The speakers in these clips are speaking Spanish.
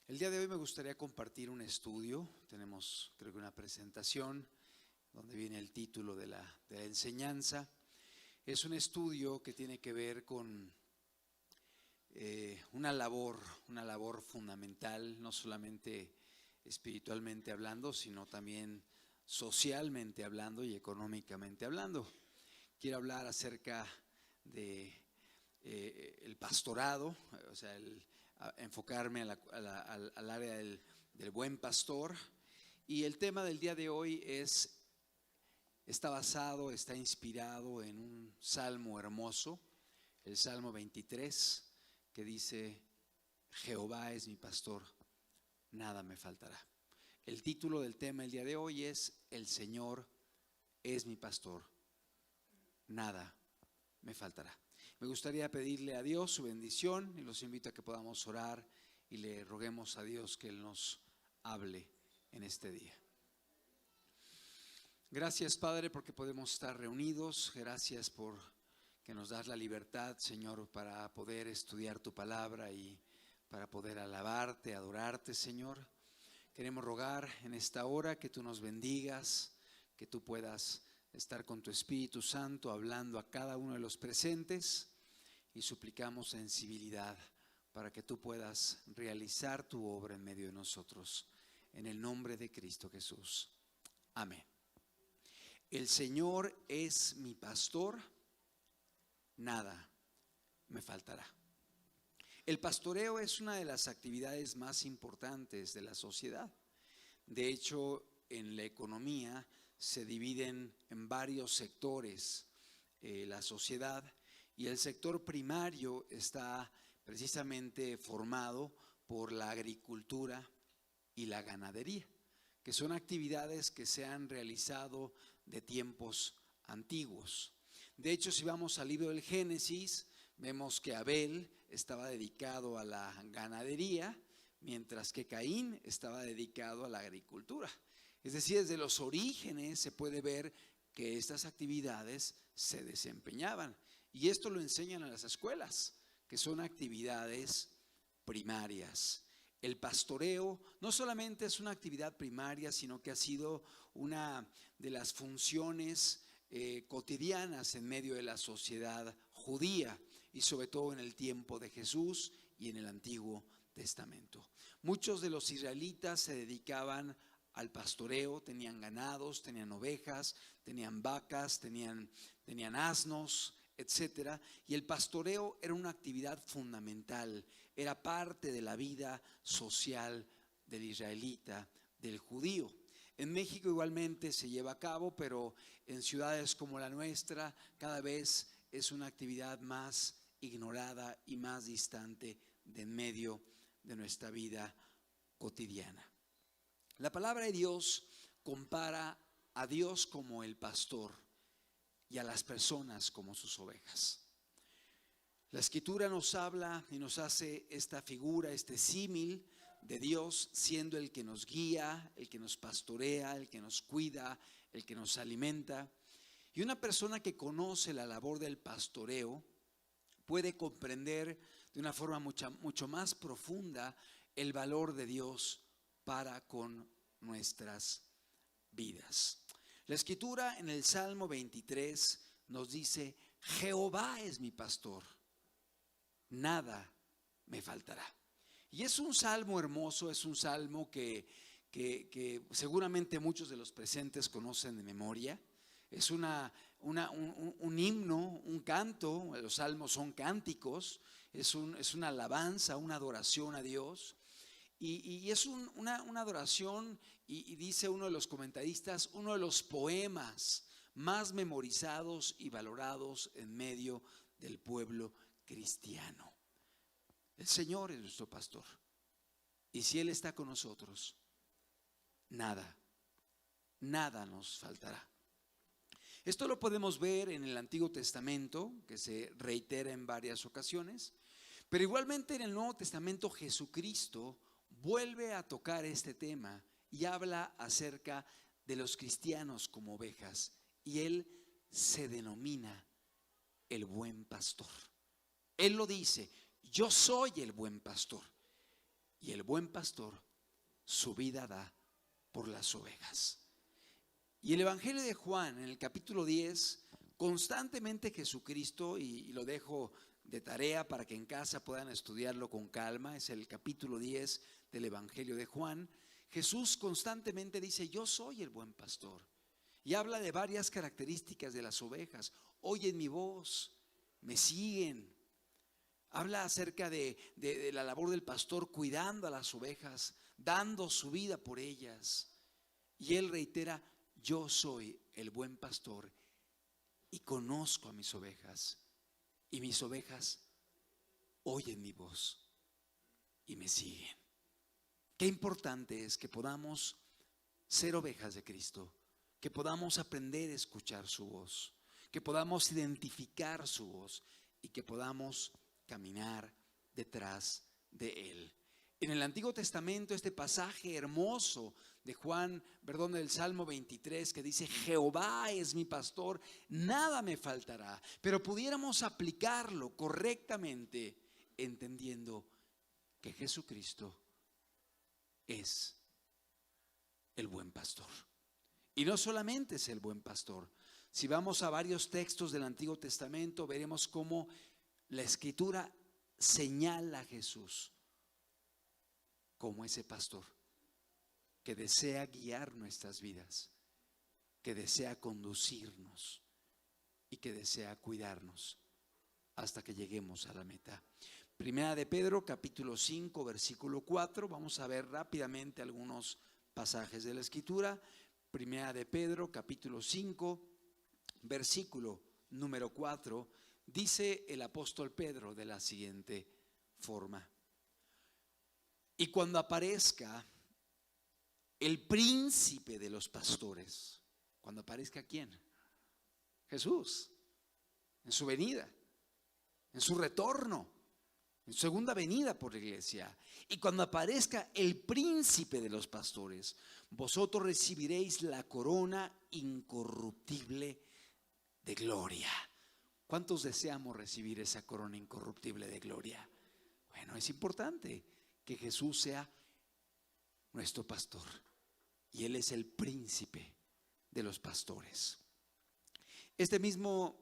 El día de hoy me gustaría compartir un estudio. Tenemos, creo que una presentación donde viene el título de la enseñanza. Es un estudio que tiene que ver con una labor fundamental, no solamente espiritualmente hablando, sino también socialmente hablando y económicamente hablando. Quiero hablar acerca de el pastorado, o sea, enfocarme al área del buen pastor. Y el tema del día de hoy está inspirado en un salmo hermoso, el Salmo 23, que dice: Jehová es mi pastor, nada me faltará. El título del tema el día de hoy es: El Señor es mi pastor, nada me faltará. Me gustaría pedirle a Dios su bendición y los invito a que podamos orar y le roguemos a Dios que Él nos hable en este día. Gracias, Padre, porque podemos estar reunidos. Gracias por que nos das la libertad, Señor, para poder estudiar tu palabra y para poder alabarte, adorarte, Señor. Queremos rogar en esta hora que tú nos bendigas, que tú puedas estar con tu Espíritu Santo hablando a cada uno de los presentes, y suplicamos sensibilidad para que tú puedas realizar tu obra en medio de nosotros. En el nombre de Cristo Jesús. Amén. El Señor es mi pastor, nada me faltará. El pastoreo es una de las actividades más importantes de la sociedad. De hecho, en la economía se dividen en varios sectores la sociedad, y el sector primario está precisamente formado por la agricultura y la ganadería, que son actividades que se han realizado de tiempos antiguos. De hecho, si vamos al libro del Génesis, vemos que Abel estaba dedicado a la ganadería, mientras que Caín estaba dedicado a la agricultura. Es decir, desde los orígenes se puede ver que estas actividades se desempeñaban, y esto lo enseñan en las escuelas, que son actividades primarias. El pastoreo no solamente es una actividad primaria, sino que ha sido una de las funciones cotidianas en medio de la sociedad judía, y sobre todo en el tiempo de Jesús y en el Antiguo Testamento. Muchos de los israelitas se dedicaban al pastoreo, tenían ganados, tenían ovejas, tenían vacas, tenían asnos, etcétera, y el pastoreo era una actividad fundamental, era parte de la vida social del israelita, del judío. En México igualmente se lleva a cabo, pero en ciudades como la nuestra cada vez es una actividad más ignorada y más distante de en medio de nuestra vida cotidiana. La palabra de Dios compara a Dios como el pastor y a las personas como sus ovejas. La Escritura nos habla y nos hace esta figura, este símil de Dios siendo el que nos guía, el que nos pastorea, el que nos cuida, el que nos alimenta. Y una persona que conoce la labor del pastoreo puede comprender de una forma mucho más profunda el valor de Dios para con nuestras vidas. La Escritura en el Salmo 23 nos dice: Jehová es mi pastor, nada me faltará. Y es un salmo hermoso, es un salmo que seguramente muchos de los presentes conocen de memoria. Es un himno, un canto. Los salmos son cánticos, es una alabanza, una adoración a Dios. Y es una adoración, y dice uno de los comentaristas, uno de los poemas más memorizados y valorados en medio del pueblo cristiano. El Señor es nuestro pastor, y si Él está con nosotros, nada nos faltará. Esto lo podemos ver en el Antiguo Testamento, que se reitera en varias ocasiones, pero igualmente en el Nuevo Testamento Jesucristo vuelve a tocar este tema y habla acerca de los cristianos como ovejas, y Él se denomina el buen pastor. Él lo dice: yo soy el buen pastor. y el buen pastor su vida da por las ovejas. Y el Evangelio de Juan, en el capítulo 10, constantemente Jesucristo, y lo dejo de tarea para que en casa puedan estudiarlo con calma, es el capítulo 10 del Evangelio de Juan. Jesús constantemente dice: yo soy el buen pastor, y habla de varias características de las ovejas. Oyen mi voz, me siguen. Habla acerca de la labor del pastor cuidando a las ovejas, dando su vida por ellas. Y él reitera: yo soy el buen pastor y conozco a mis ovejas, y mis ovejas oyen mi voz y me siguen. Qué importante es que podamos ser ovejas de Cristo, que podamos aprender a escuchar su voz, que podamos identificar su voz y que podamos caminar detrás de él. En el Antiguo Testamento, este pasaje hermoso de del Salmo 23, que dice: Jehová es mi pastor, nada me faltará. Pero pudiéramos aplicarlo correctamente entendiendo que Jesucristo es el buen pastor. Y no solamente es el buen pastor. Si vamos a varios textos del Antiguo Testamento, veremos cómo la Escritura señala a Jesús como ese pastor que desea guiar nuestras vidas, que desea conducirnos y que desea cuidarnos hasta que lleguemos a la meta. Primera de Pedro, capítulo 5, versículo 4. Vamos a ver rápidamente algunos pasajes de la Escritura. Primera de Pedro, capítulo 5, versículo número 4. Dice el apóstol Pedro de la siguiente forma: y cuando aparezca el príncipe de los pastores. ¿Cuando aparezca quién? Jesús, en su venida, en su retorno, en su segunda venida por la iglesia. Y cuando aparezca el príncipe de los pastores, vosotros recibiréis la corona incorruptible de gloria. ¿Cuántos deseamos recibir esa corona incorruptible de gloria? Bueno, es importante que Jesús sea nuestro pastor, y Él es el príncipe de los pastores. Este mismo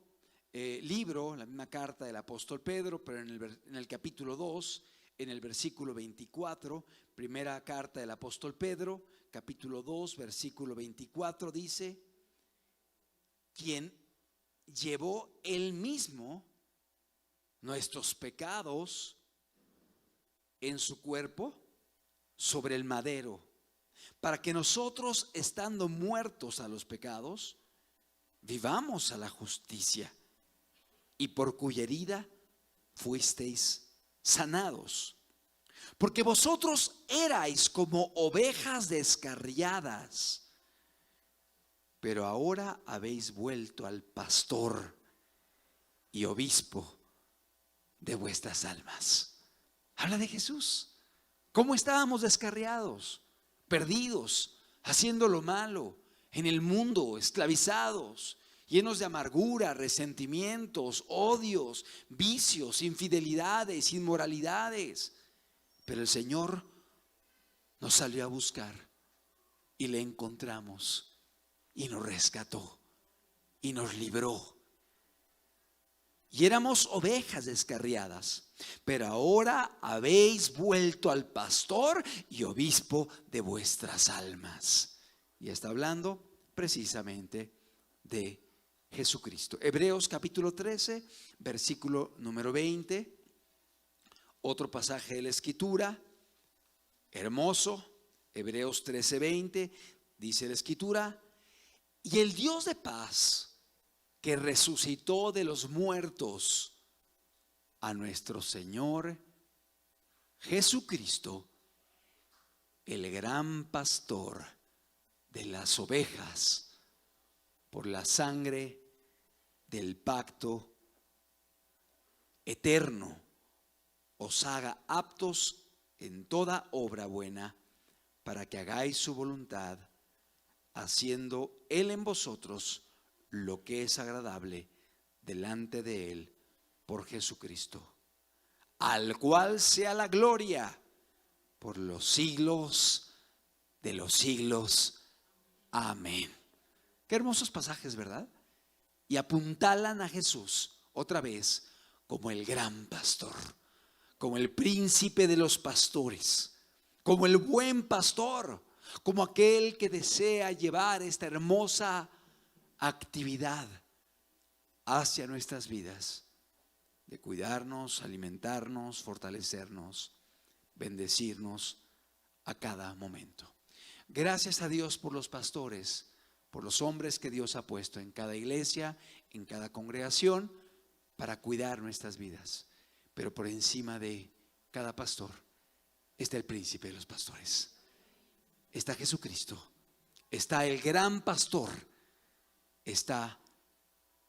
libro, la misma carta del apóstol Pedro, pero en el capítulo 2, en el versículo 24, primera carta del apóstol Pedro, capítulo 2, versículo 24, dice: quien llevó Él mismo nuestros pecados en su cuerpo sobre el madero, para que nosotros, estando muertos a los pecados, vivamos a la justicia, y por cuya herida fuisteis sanados. Porque vosotros erais como ovejas descarriadas, pero ahora habéis vuelto al pastor y obispo de vuestras almas. Habla de Jesús. ¿Cómo estábamos descarriados, perdidos, haciendo lo malo, en el mundo, esclavizados, llenos de amargura, resentimientos, odios, vicios, infidelidades, inmoralidades? Pero el Señor nos salió a buscar y le encontramos y nos rescató y nos libró. Y éramos ovejas descarriadas, pero ahora habéis vuelto al pastor y obispo de vuestras almas. Y está hablando precisamente de Jesucristo. Hebreos capítulo 13, versículo número 20. Otro pasaje de la Escritura, hermoso. Hebreos 13, 20, dice la Escritura: y el Dios de paz, que resucitó de los muertos a nuestro Señor Jesucristo, el gran pastor de las ovejas, por la sangre del pacto eterno, os haga aptos en toda obra buena, para que hagáis su voluntad, haciendo Él en vosotros lo que es agradable delante de Él por Jesucristo, al cual sea la gloria por los siglos de los siglos. Amén. Qué hermosos pasajes, ¿verdad? Y apuntalan a Jesús otra vez como el gran pastor, como el príncipe de los pastores, como el buen pastor, como aquel que desea llevar esta hermosa actividad hacia nuestras vidas, de cuidarnos, alimentarnos, fortalecernos, bendecirnos a cada momento. Gracias a Dios por los pastores, por los hombres que Dios ha puesto en cada iglesia, en cada congregación, para cuidar nuestras vidas. Pero por encima de cada pastor está el príncipe de los pastores. Está Jesucristo, está el gran pastor, está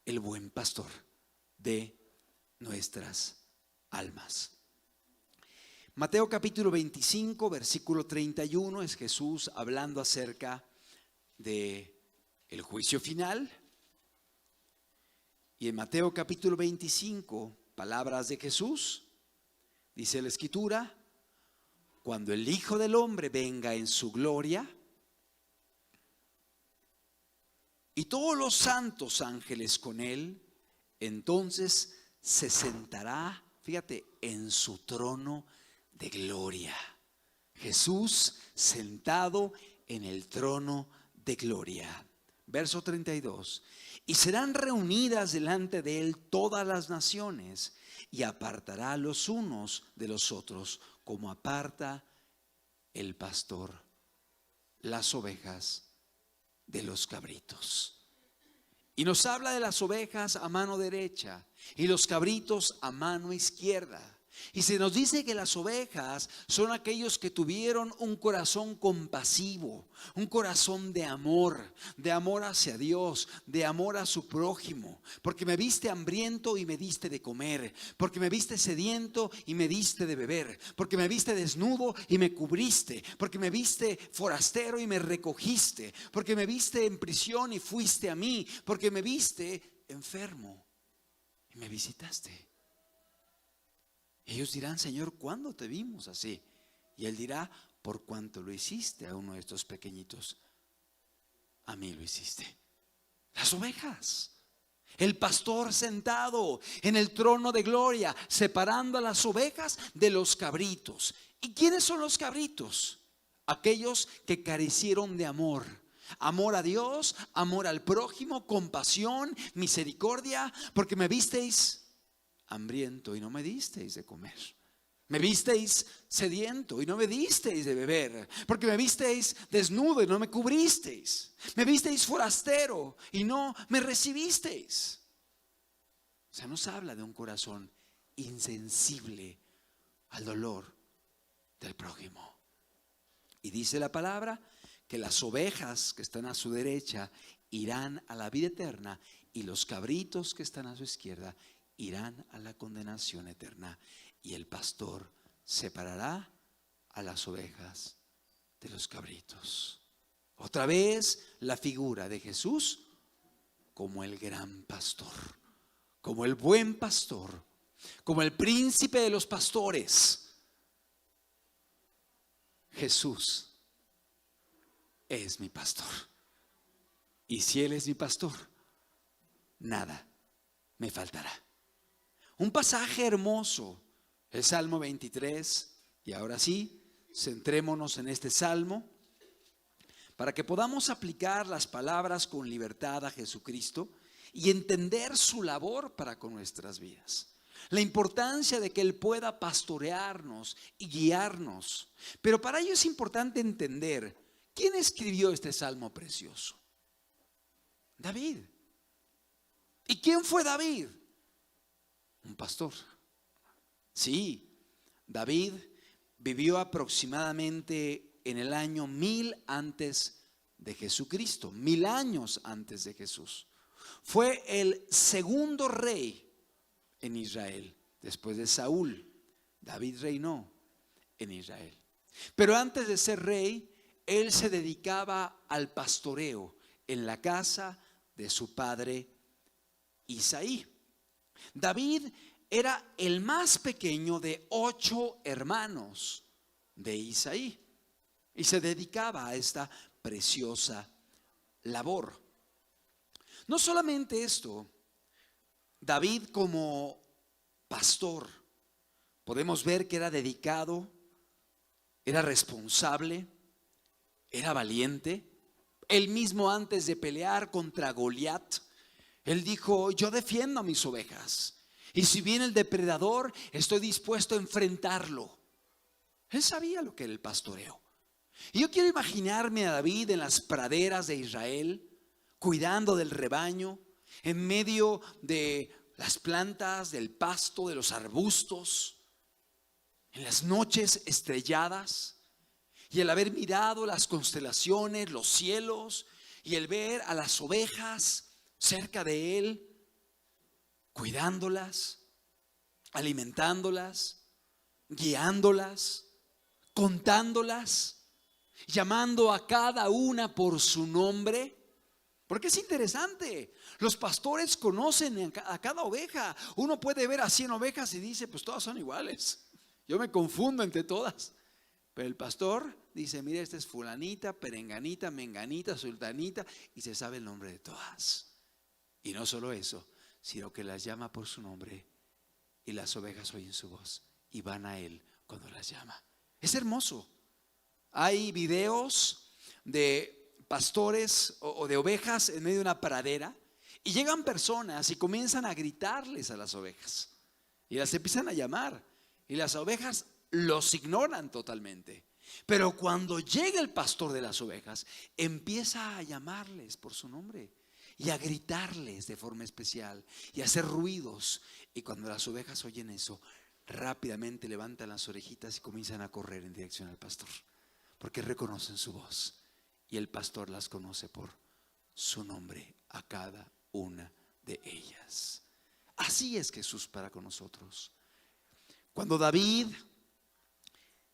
el buen pastor de nuestras almas. Mateo capítulo 25, versículo 31, es Jesús hablando acerca de el juicio final. Y en Mateo capítulo 25, palabras de Jesús, dice la Escritura: cuando el Hijo del Hombre venga en su gloria y todos los santos ángeles con él, entonces se sentará, fíjate, en su trono de gloria. Jesús sentado en el trono de gloria. Verso 32. Y serán reunidas delante de él todas las naciones, y apartará los unos de los otros, como aparta el pastor las ovejas de los cabritos. Y nos habla de las ovejas a mano derecha y los cabritos a mano izquierda. Y se nos dice que las ovejas son aquellos que tuvieron un corazón compasivo, un corazón de amor hacia Dios, de amor a su prójimo. Porque me viste hambriento y me diste de comer, porque me viste sediento y me diste de beber, porque me viste desnudo y me cubriste, porque me viste forastero y me recogiste, porque me viste en prisión y fuiste a mí, porque me viste enfermo y me visitaste. Ellos dirán: Señor, ¿cuándo te vimos así? Y Él dirá: por cuanto lo hiciste a uno de estos pequeñitos, a mí lo hiciste. Las ovejas, el pastor sentado en el trono de gloria, separando a las ovejas de los cabritos. ¿Y quiénes son los cabritos? Aquellos que carecieron de amor. Amor a Dios, amor al prójimo, compasión, misericordia. Porque me visteis hambriento y no me disteis de comer, me visteis sediento y no me disteis de beber, porque me visteis desnudo y no me cubristeis, me visteis forastero y no me recibisteis. O sea, nos habla de un corazón insensible al dolor del prójimo. Y dice la palabra que las ovejas que están a su derecha irán a la vida eterna, y los cabritos que están a su izquierda irán a la condenación eterna. Y el pastor separará a las ovejas de los cabritos. Otra vez la figura de Jesús como el gran pastor, como el buen pastor, como el príncipe de los pastores. Jesús es mi pastor, y si Él es mi pastor, nada me faltará. Un pasaje hermoso, el Salmo 23. Y ahora sí, centrémonos en este salmo para que podamos aplicar las palabras con libertad a Jesucristo y entender su labor para con nuestras vidas. La importancia de que Él pueda pastorearnos y guiarnos. Pero para ello es importante entender quién escribió este salmo precioso. David. ¿Y quién fue David? Un pastor. Sí, David vivió aproximadamente en el año 1000 antes de Jesucristo, 1000 años antes de Jesús. Fue el segundo rey en Israel, después de Saúl. David reinó en Israel. Pero antes de ser rey, él se dedicaba al pastoreo en la casa de su padre Isaí. David era el más pequeño de 8 hermanos. de Isaí y se dedicaba a esta preciosa labor. No solamente esto, David como pastor, podemos ver que era dedicado, era responsable, era valiente. Él mismo, antes de pelear contra Goliat, él dijo: yo defiendo a mis ovejas, y si viene el depredador, estoy dispuesto a enfrentarlo. Él sabía lo que era el pastoreo. Y yo quiero imaginarme a David en las praderas de Israel, cuidando del rebaño, en medio de las plantas, del pasto, de los arbustos, en las noches estrelladas, y el haber mirado las constelaciones, los cielos, y el ver a las ovejas cerca de él, cuidándolas, alimentándolas, guiándolas, contándolas, llamando a cada una por su nombre. Porque es interesante, los pastores conocen a cada oveja. Uno puede ver a 100 ovejas y dice: pues todas son iguales, yo me confundo entre todas. Pero el pastor dice: mire, esta es fulanita, perenganita, menganita, sultanita, y se sabe el nombre de todas. Y no solo eso, sino que las llama por su nombre, y las ovejas oyen su voz y van a él cuando las llama. Es hermoso. Hay videos de pastores o de ovejas en medio de una pradera, y llegan personas y comienzan a gritarles a las ovejas y las empiezan a llamar, y las ovejas los ignoran totalmente. Pero cuando llega el pastor de las ovejas, empieza a llamarles por su nombre y a gritarles de forma especial y a hacer ruidos. Y cuando las ovejas oyen eso, rápidamente levantan las orejitas y comienzan a correr en dirección al pastor, porque reconocen su voz, y el pastor las conoce por su nombre a cada una de ellas. Así es Jesús para con nosotros. Cuando David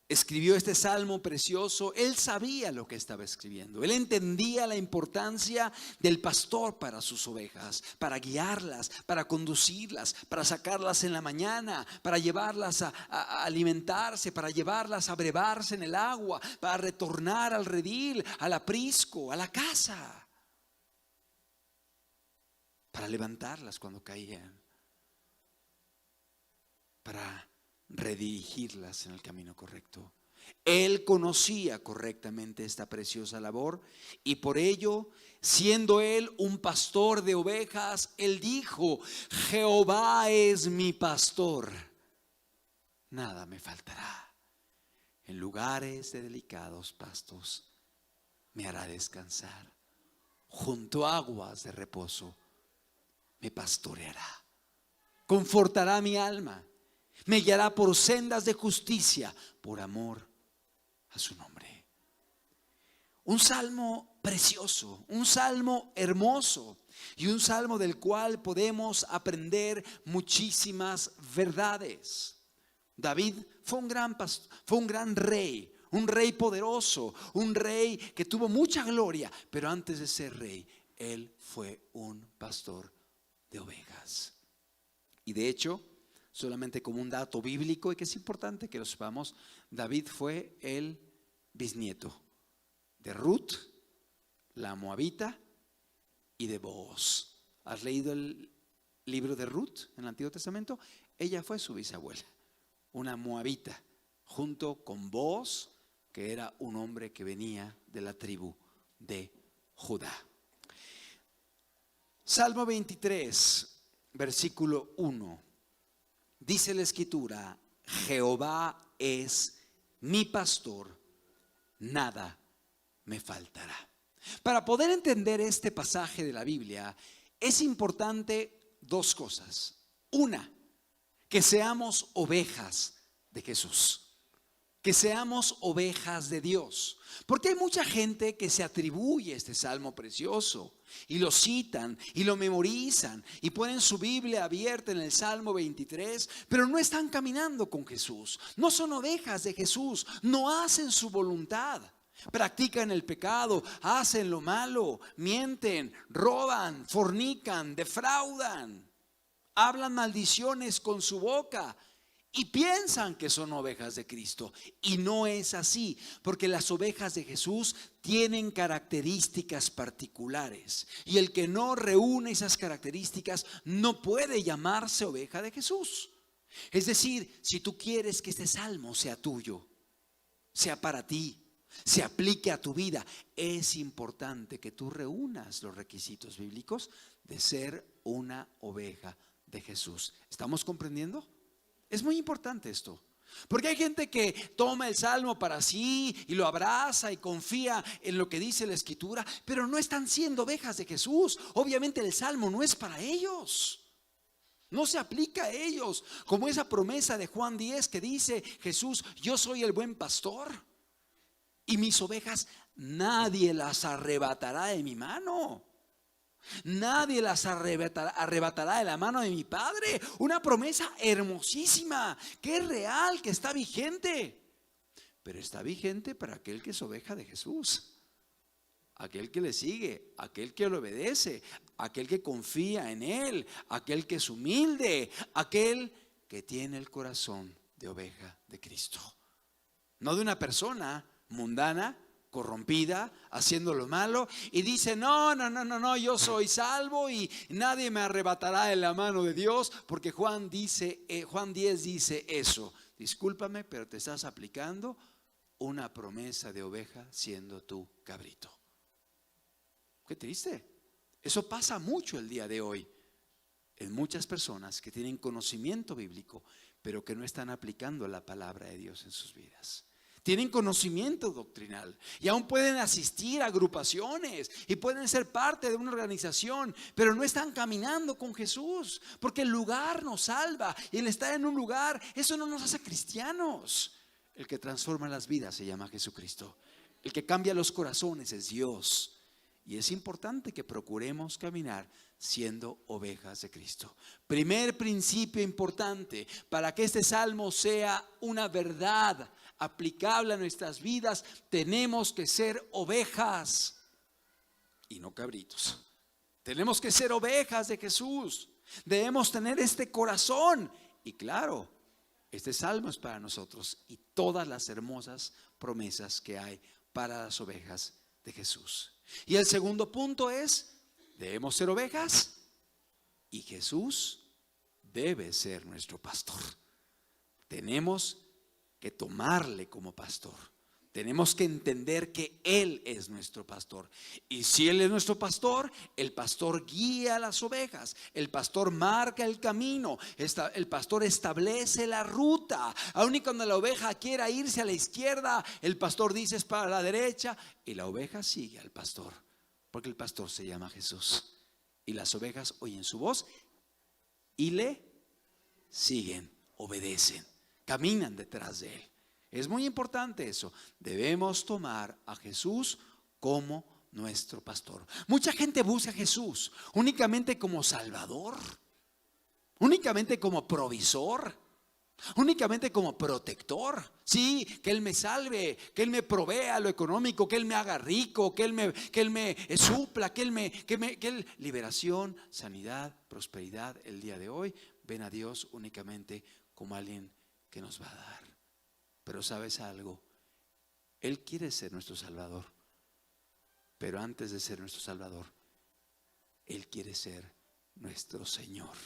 escribió este salmo precioso, él sabía lo que estaba escribiendo. Él entendía la importancia del pastor para sus ovejas, para guiarlas, para conducirlas, para sacarlas en la mañana, para llevarlas a alimentarse, para llevarlas a brevarse en el agua, para retornar al redil, al aprisco, a la casa, para levantarlas cuando caían, para redirigirlas en el camino correcto. Él conocía correctamente esta preciosa labor, y por ello, siendo él un pastor de ovejas, él dijo: Jehová es mi pastor, nada me faltará. En lugares de delicados pastos me hará descansar, junto a aguas de reposo me pastoreará, confortará mi alma, me guiará por sendas de justicia por amor a su nombre. Un salmo precioso, un salmo hermoso, y un salmo del cual podemos aprender muchísimas verdades. David fue un gran pastor, fue un gran rey, un rey poderoso, un rey que tuvo mucha gloria, pero antes de ser rey, él fue un pastor de ovejas. Y de hecho, solamente como un dato bíblico, y que es importante que lo sepamos, David fue el bisnieto de Ruth, la moabita, y de Booz. ¿Has leído el libro de Ruth en el Antiguo Testamento? Ella fue su bisabuela, una moabita, junto con Booz, que era un hombre que venía de la tribu de Judá. Salmo 23, versículo 1. Dice la escritura: Jehová es mi pastor, nada me faltará. Para poder entender este pasaje de la Biblia, es importante dos cosas. Una, que seamos ovejas de Jesús, que seamos ovejas de Dios. Porque hay mucha gente que se atribuye este salmo precioso y lo citan y lo memorizan y ponen su Biblia abierta en el Salmo 23, pero no están caminando con Jesús, no son ovejas de Jesús, no hacen su voluntad, practican el pecado, hacen lo malo, mienten, roban, fornican, defraudan, hablan maldiciones con su boca y piensan que son ovejas de Cristo. Y no es así, porque las ovejas de Jesús tienen características particulares. Y el que no reúne esas características no puede llamarse oveja de Jesús. Es decir, si tú quieres que este salmo sea tuyo, sea para ti, se aplique a tu vida, es importante que tú reúnas los requisitos bíblicos de ser una oveja de Jesús. ¿Estamos comprendiendo? Es muy importante esto, porque hay gente que toma el salmo para sí y lo abraza y confía en lo que dice la Escritura, pero no están siendo ovejas de Jesús. Obviamente el salmo no es para ellos, no se aplica a ellos, como esa promesa de Juan 10 que dice Jesús: yo soy el buen pastor y mis ovejas nadie las arrebatará de mi mano. Nadie las arrebatará de la mano de mi Padre. Una promesa hermosísima, que es real, que está vigente. Pero está vigente para aquel que es oveja de Jesús, aquel que le sigue, aquel que le obedece, aquel que confía en Él, aquel que es humilde, aquel que tiene el corazón de oveja de Cristo. No de una persona mundana, corrompida, haciendo lo malo, y dice: no, yo soy salvo y nadie me arrebatará de la mano de Dios, porque Juan 10 dice eso. Discúlpame, pero te estás aplicando una promesa de oveja siendo tú cabrito. Qué triste. Eso pasa mucho el día de hoy en muchas personas que tienen conocimiento bíblico, pero que no están aplicando la palabra de Dios en sus vidas. Tienen conocimiento doctrinal y aún pueden asistir a agrupaciones y pueden ser parte de una organización, pero no están caminando con Jesús, porque el lugar nos salva, y el estar en un lugar, eso no nos hace cristianos. El que transforma las vidas se llama Jesucristo. El que cambia los corazones es Dios. Y es importante que procuremos caminar siendo ovejas de Cristo. Primer principio importante para que este salmo sea una verdad aplicable a nuestras vidas: tenemos que ser ovejas y no cabritos. Tenemos que ser ovejas de Jesús. Debemos tener este corazón. Y claro, este salmo es para nosotros y todas las hermosas promesas que hay para las ovejas de Jesús. Y el segundo punto es: debemos ser ovejas y Jesús debe ser nuestro pastor. Tenemos que tomarle como pastor. Tenemos que entender que Él es nuestro pastor. Y si Él es nuestro pastor, el pastor guía a las ovejas. El pastor marca el camino. El pastor establece la ruta. Aun y cuando la oveja quiera irse a la izquierda, el pastor dice: es para la derecha. Y la oveja sigue al pastor, porque el pastor se llama Jesús. Y las ovejas oyen su voz y le siguen, obedecen, caminan detrás de Él. Es muy importante eso. Debemos tomar a Jesús como nuestro pastor. Mucha gente busca a Jesús únicamente como Salvador, únicamente como provisor, únicamente como protector. Sí, que Él me salve, que Él me provea lo económico, que Él me haga rico, que Él me supla, que Él liberación, sanidad, prosperidad. El día de hoy ven a Dios únicamente como alguien que nos va a dar. Pero ¿sabes algo? Él quiere ser nuestro Salvador, pero antes de ser nuestro Salvador, Él quiere ser nuestro Señor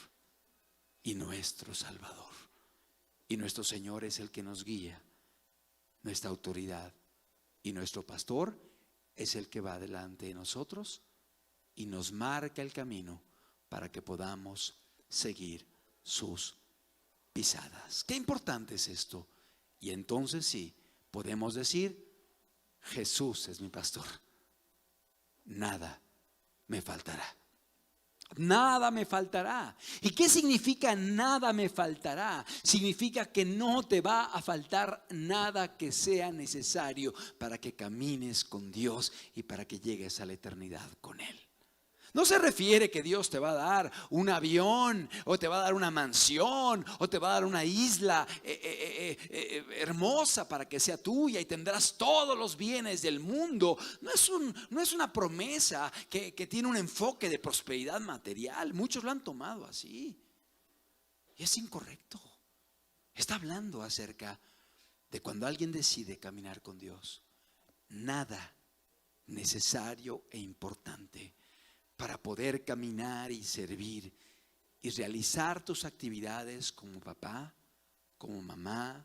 y nuestro Salvador. Y nuestro Señor es el que nos guía, nuestra autoridad, y nuestro pastor es el que va delante de nosotros y nos marca el camino para que podamos seguir sus pisadas. Qué importante es esto. Y entonces sí, podemos decir: Jesús es mi pastor, nada me faltará. Nada me faltará. ¿Y qué significa nada me faltará? Significa que no te va a faltar nada que sea necesario para que camines con Dios y para que llegues a la eternidad con Él. No se refiere que Dios te va a dar un avión, o te va a dar una mansión, o te va a dar una isla hermosa para que sea tuya y tendrás todos los bienes del mundo. No es una promesa que tiene un enfoque de prosperidad material. Muchos lo han tomado así y es incorrecto. Está hablando acerca de cuando alguien decide caminar con Dios. Nada necesario e importante para poder caminar y servir y realizar tus actividades como papá, como mamá,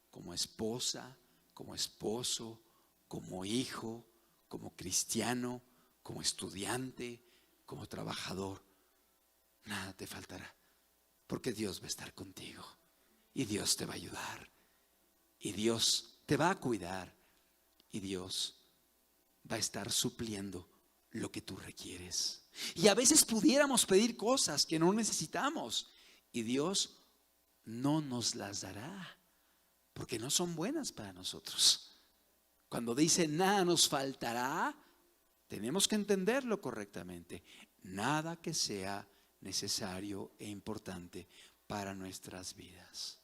como esposa, como esposo, como hijo, como cristiano, como estudiante, como trabajador. Nada te faltará, porque Dios va a estar contigo y Dios te va a ayudar y Dios te va a cuidar y Dios va a estar supliendo lo que tú requieres. Y a veces pudiéramos pedir cosas que no necesitamos y Dios no nos las dará porque no son buenas para nosotros. Cuando dice nada nos faltará, tenemos que entenderlo correctamente. Nada que sea necesario e importante para nuestras vidas.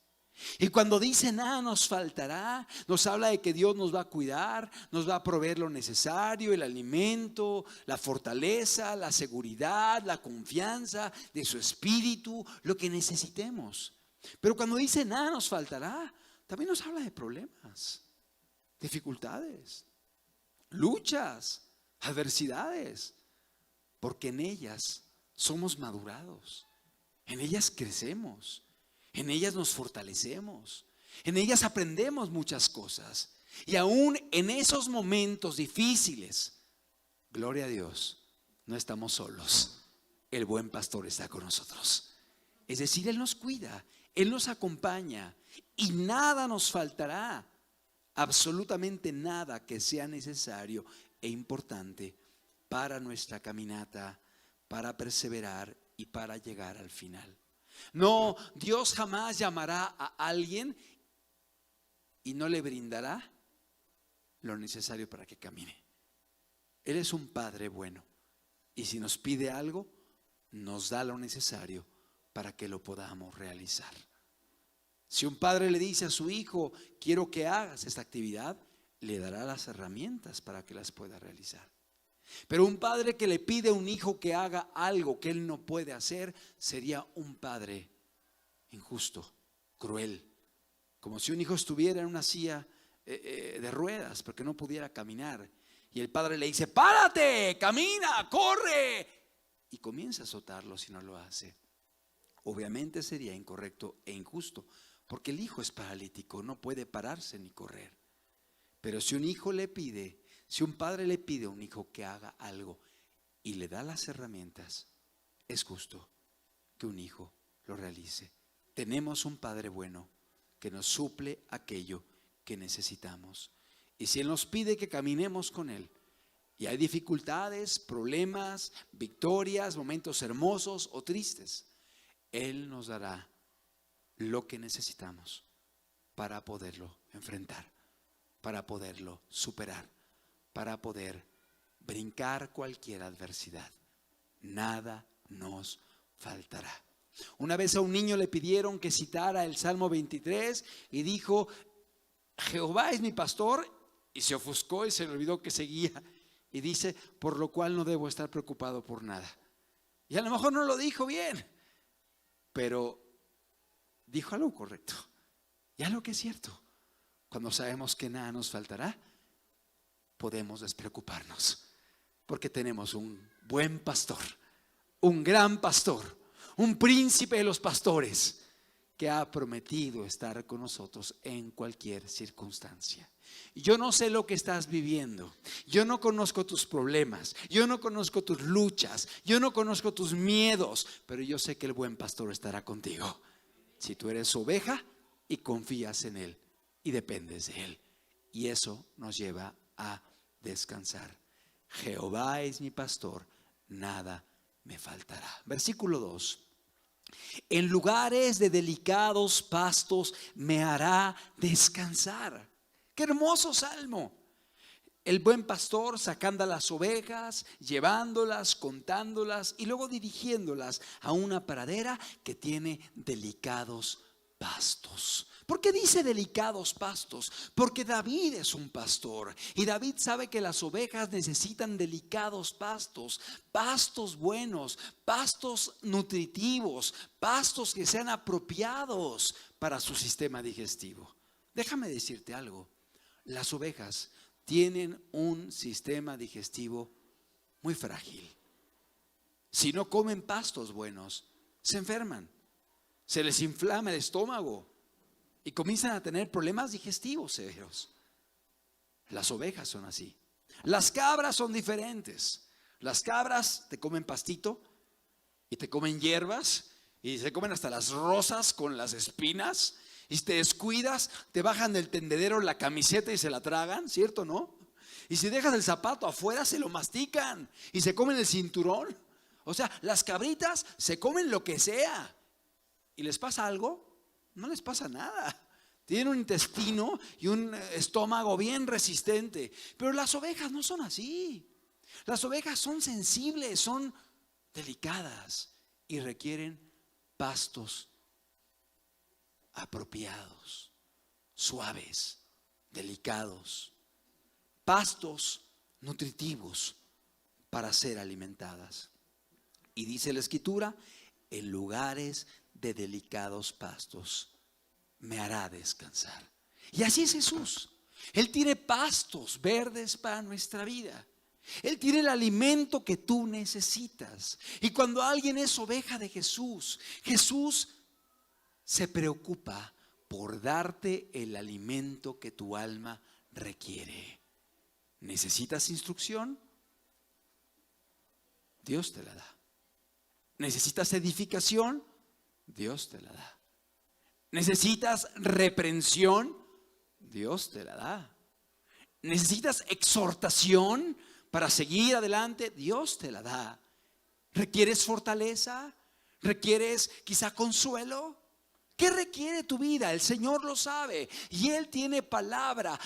Y cuando dice nada nos faltará, nos habla de que Dios nos va a cuidar, nos va a proveer lo necesario, el alimento, la fortaleza, la seguridad, la confianza de su espíritu, lo que necesitemos. Pero cuando dice nada nos faltará, también nos habla de problemas, dificultades, luchas, adversidades, porque en ellas somos madurados, en ellas crecemos. En ellas nos fortalecemos, en ellas aprendemos muchas cosas. Y aún en esos momentos difíciles, gloria a Dios, no estamos solos. El buen pastor está con nosotros. Es decir, Él nos cuida, Él nos acompaña y nada nos faltará. Absolutamente nada que sea necesario e importante para nuestra caminata, para perseverar y para llegar al final. No, Dios jamás llamará a alguien y no le brindará lo necesario para que camine. Él es un Padre bueno y si nos pide algo, nos da lo necesario para que lo podamos realizar. Si un padre le dice a su hijo, quiero que hagas esta actividad, le dará las herramientas para que las pueda realizar. Pero un padre que le pide a un hijo que haga algo que él no puede hacer, sería un padre injusto, cruel. Como si un hijo estuviera en una silla de ruedas porque no pudiera caminar. Y el padre le dice, párate, camina, corre. Y comienza a azotarlo si no lo hace. Obviamente sería incorrecto e injusto, porque el hijo es paralítico, no puede pararse ni correr. Pero si un hijo le pide, si un padre le pide a un hijo que haga algo y le da las herramientas, es justo que un hijo lo realice. Tenemos un Padre bueno que nos suple aquello que necesitamos. Y si Él nos pide que caminemos con Él, y hay dificultades, problemas, victorias, momentos hermosos o tristes, Él nos dará lo que necesitamos para poderlo enfrentar, para poderlo superar, para poder brincar cualquier adversidad. Nada nos faltará. Una vez a un niño le pidieron que citara el Salmo 23 y dijo, Jehová es mi pastor, y se ofuscó y se le olvidó que seguía. Y dice, por lo cual no debo estar preocupado por nada. Y a lo mejor no lo dijo bien, pero dijo algo correcto y algo que es cierto. Cuando sabemos que nada nos faltará, podemos despreocuparnos, porque tenemos un buen pastor, un gran pastor, un príncipe de los pastores que ha prometido estar con nosotros en cualquier circunstancia. Yo no sé lo que estás viviendo, yo no conozco tus problemas, yo no conozco tus luchas, yo no conozco tus miedos, pero yo sé que el buen pastor estará contigo. Si tú eres oveja y confías en Él y dependes de Él, y eso nos lleva a descansar. Jehová es mi pastor, nada me faltará. Versículo 2. En lugares de delicados pastos me hará descansar. Qué hermoso salmo. El buen pastor sacando a las ovejas, llevándolas, contándolas y luego dirigiéndolas a una pradera que tiene delicados pastos. ¿Por qué dice delicados pastos? Porque David es un pastor y David sabe que las ovejas necesitan delicados pastos, pastos buenos, pastos nutritivos, pastos que sean apropiados para su sistema digestivo. Déjame decirte algo, las ovejas tienen un sistema digestivo muy frágil. Si no comen pastos buenos, se enferman, se les inflama el estómago y comienzan a tener problemas digestivos severos. Las ovejas son así. Las cabras son diferentes. Las cabras te comen pastito y te comen hierbas y se comen hasta las rosas con las espinas. Y si te descuidas, te bajan del tendedero la camiseta y se la tragan, ¿cierto o no? Y si dejas el zapato afuera, se lo mastican y se comen el cinturón. O sea, las cabritas se comen lo que sea. ¿Y les pasa algo? No les pasa nada. Tienen un intestino y un estómago bien resistente. Pero las ovejas no son así. Las ovejas son sensibles, son delicadas y requieren pastos apropiados, suaves, delicados, pastos nutritivos para ser alimentadas. Y dice la Escritura, en lugares de delicados pastos me hará descansar. Y así es Jesús. Él tiene pastos verdes para nuestra vida. Él tiene el alimento que tú necesitas. Y cuando alguien es oveja de Jesús, Jesús se preocupa por darte el alimento que tu alma requiere. ¿Necesitas instrucción? Dios te la da. ¿Necesitas edificación? Dios te la da. ¿Necesitas reprensión? Dios te la da. ¿Necesitas exhortación para seguir adelante? Dios te la da. ¿Requieres fortaleza? ¿Requieres quizá consuelo? ¿Qué requiere tu vida? El Señor lo sabe y Él tiene palabra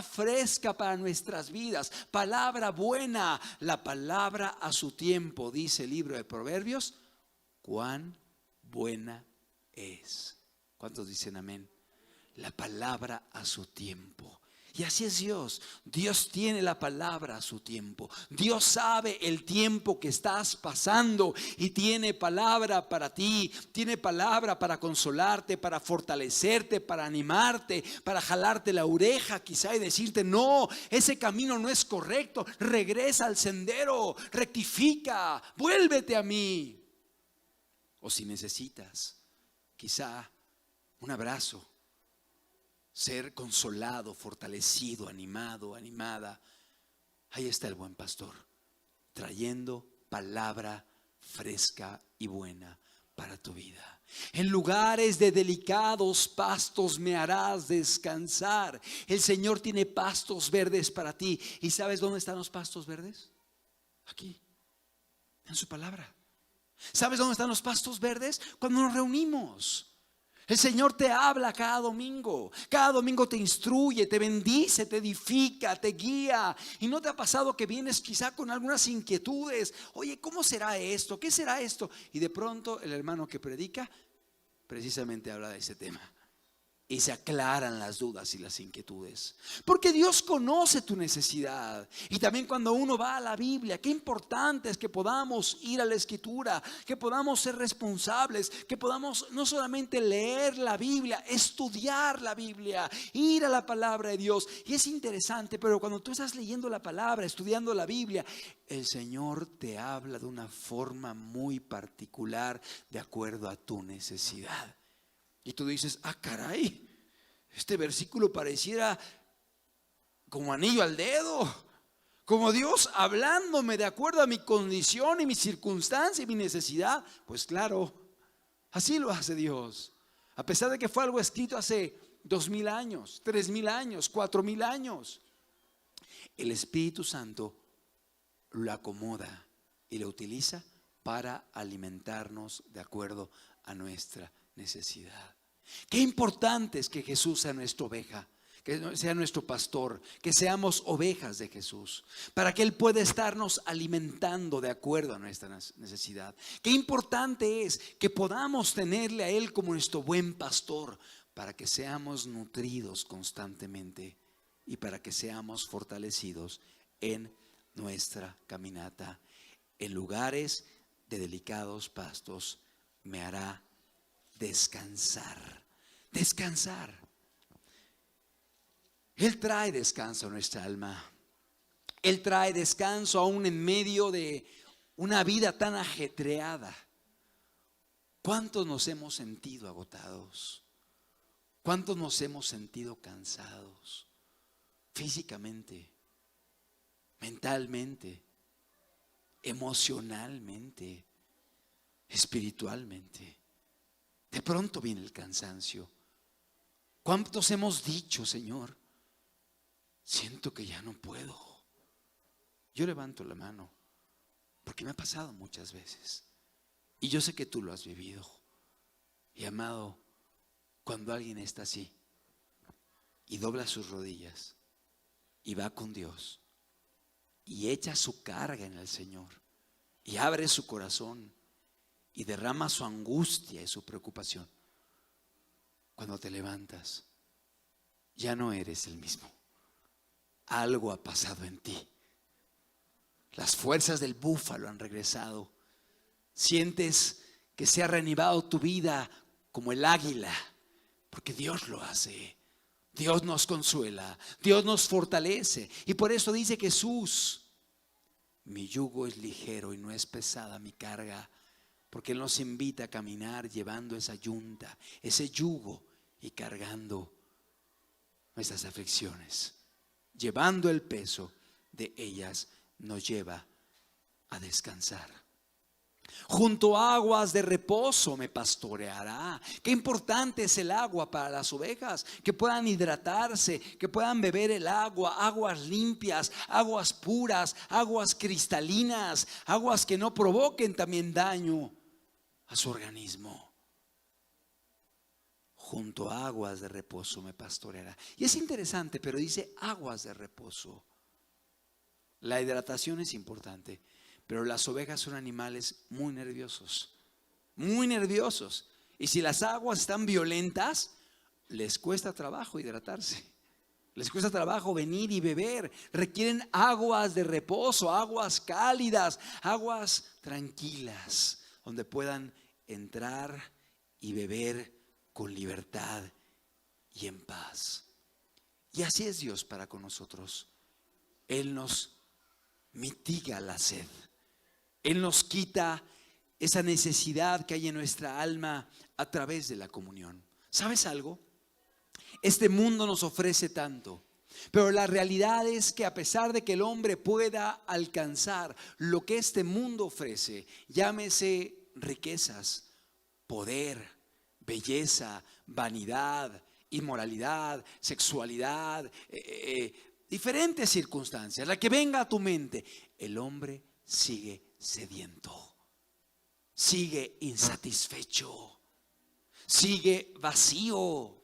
fresca para nuestras vidas, palabra buena, la palabra a su tiempo, dice el libro de Proverbios, cuán buena es. ¿Cuántos dicen amén? La palabra a su tiempo. Y así es Dios. Dios tiene la palabra a su tiempo. Dios sabe el tiempo que estás pasando y tiene palabra para ti. Tiene palabra para consolarte, para fortalecerte, para animarte, para jalarte la oreja quizá y decirte, no, ese camino no es correcto. Regresa al sendero, rectifica, vuélvete a mí. O si necesitas quizá un abrazo, ser consolado, fortalecido, animado, animada. Ahí está el buen pastor, trayendo palabra fresca y buena para tu vida. En lugares de delicados pastos me harás descansar. El Señor tiene pastos verdes para ti. ¿Y sabes dónde están los pastos verdes? Aquí, en su palabra. ¿Sabes dónde están los pastos verdes? Cuando nos reunimos. El Señor te habla cada domingo te instruye, te bendice, te edifica, te guía. ¿Y no te ha pasado que vienes quizá con algunas inquietudes? Oye, ¿cómo será esto? ¿Qué será esto? Y de pronto el hermano que predica precisamente habla de ese tema. Y se aclaran las dudas y las inquietudes. Porque Dios conoce tu necesidad. Y también cuando uno va a la Biblia, qué importante es que podamos ir a la Escritura, que podamos ser responsables, que podamos no solamente leer la Biblia, estudiar la Biblia, ir a la palabra de Dios. Y es interesante, pero cuando tú estás leyendo la palabra, estudiando la Biblia, el Señor te habla de una forma muy particular de acuerdo a tu necesidad. Y tú dices, ah, caray, este versículo pareciera como anillo al dedo, como Dios hablándome de acuerdo a mi condición y mi circunstancia y mi necesidad. Pues claro, así lo hace Dios. A pesar de que fue algo escrito hace 2000 años, 3000 años, 4000 años. El Espíritu Santo lo acomoda y lo utiliza para alimentarnos de acuerdo a nuestra necesidad. Qué importante es que Jesús sea nuestra oveja, que sea nuestro pastor, que seamos ovejas de Jesús, para que Él pueda estarnos alimentando de acuerdo a nuestra necesidad. Qué importante es que podamos tenerle a Él como nuestro buen pastor, para que seamos nutridos constantemente y para que seamos fortalecidos en nuestra caminata. En lugares de delicados pastos me hará descansar. Descansar. Él trae descanso a nuestra alma. Él trae descanso aún en medio de una vida tan ajetreada. ¿Cuántos nos hemos sentido agotados? ¿Cuántos nos hemos sentido cansados? Físicamente, mentalmente, emocionalmente, espiritualmente. De pronto viene el cansancio. ¿Cuántos hemos dicho, Señor, siento que ya no puedo? Yo levanto la mano porque me ha pasado muchas veces y yo sé que tú lo has vivido. Y amado, cuando alguien está así y dobla sus rodillas y va con Dios y echa su carga en el Señor y abre su corazón y derrama su angustia y su preocupación, cuando te levantas ya no eres el mismo. Algo ha pasado en ti. Las fuerzas del búfalo han regresado. Sientes que se ha reanimado tu vida como el águila, porque Dios lo hace. Dios nos consuela, Dios nos fortalece. Y por eso dice Jesús: mi yugo es ligero y no es pesada mi carga, porque Él nos invita a caminar llevando esa yunta, ese yugo, y cargando nuestras aflicciones, llevando el peso de ellas, nos lleva a descansar. Junto a aguas de reposo me pastoreará. Qué importante es el agua para las ovejas, que puedan hidratarse, que puedan beber el agua, aguas limpias, aguas puras, aguas cristalinas, aguas que no provoquen también daño a su organismo. Junto a aguas de reposo me pastoreará. Y es interesante, pero dice aguas de reposo. La hidratación es importante, pero las ovejas son animales muy nerviosos, muy nerviosos. Y si las aguas están violentas, les cuesta trabajo hidratarse, les cuesta trabajo venir y beber. Requieren aguas de reposo, aguas cálidas, aguas tranquilas, donde puedan entrar y beber con libertad y en paz. Y así es Dios para con nosotros. Él nos mitiga la sed. Él nos quita esa necesidad que hay en nuestra alma a través de la comunión. ¿Sabes algo? Este mundo nos ofrece tanto, pero la realidad es que a pesar de que el hombre pueda alcanzar lo que este mundo ofrece, llámese riquezas, poder, belleza, vanidad, inmoralidad, sexualidad, diferentes circunstancias, la que venga a tu mente, el hombre sigue sediento, sigue insatisfecho, sigue vacío,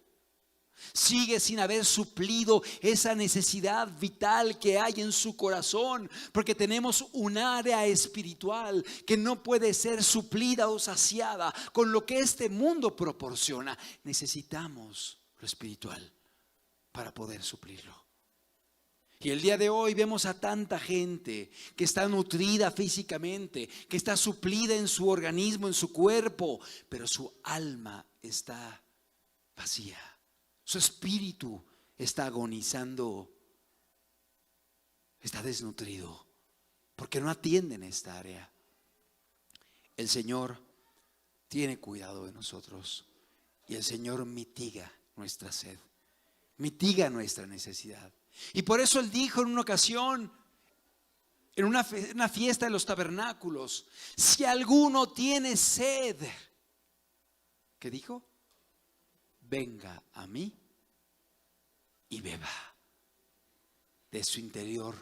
sigue sin haber suplido esa necesidad vital que hay en su corazón, porque tenemos un área espiritual que no puede ser suplida o saciada con lo que este mundo proporciona. Necesitamos lo espiritual para poder suplirlo. Y el día de hoy vemos a tanta gente que está nutrida físicamente, que está suplida en su organismo, en su cuerpo, pero su alma está vacía. Su espíritu está agonizando, está desnutrido, porque no atienden esta área. El Señor tiene cuidado de nosotros y el Señor mitiga nuestra sed, mitiga nuestra necesidad. Y por eso Él dijo en una ocasión, en una fiesta de los tabernáculos: si alguno tiene sed, ¿qué dijo? Venga a mí y beba. De su interior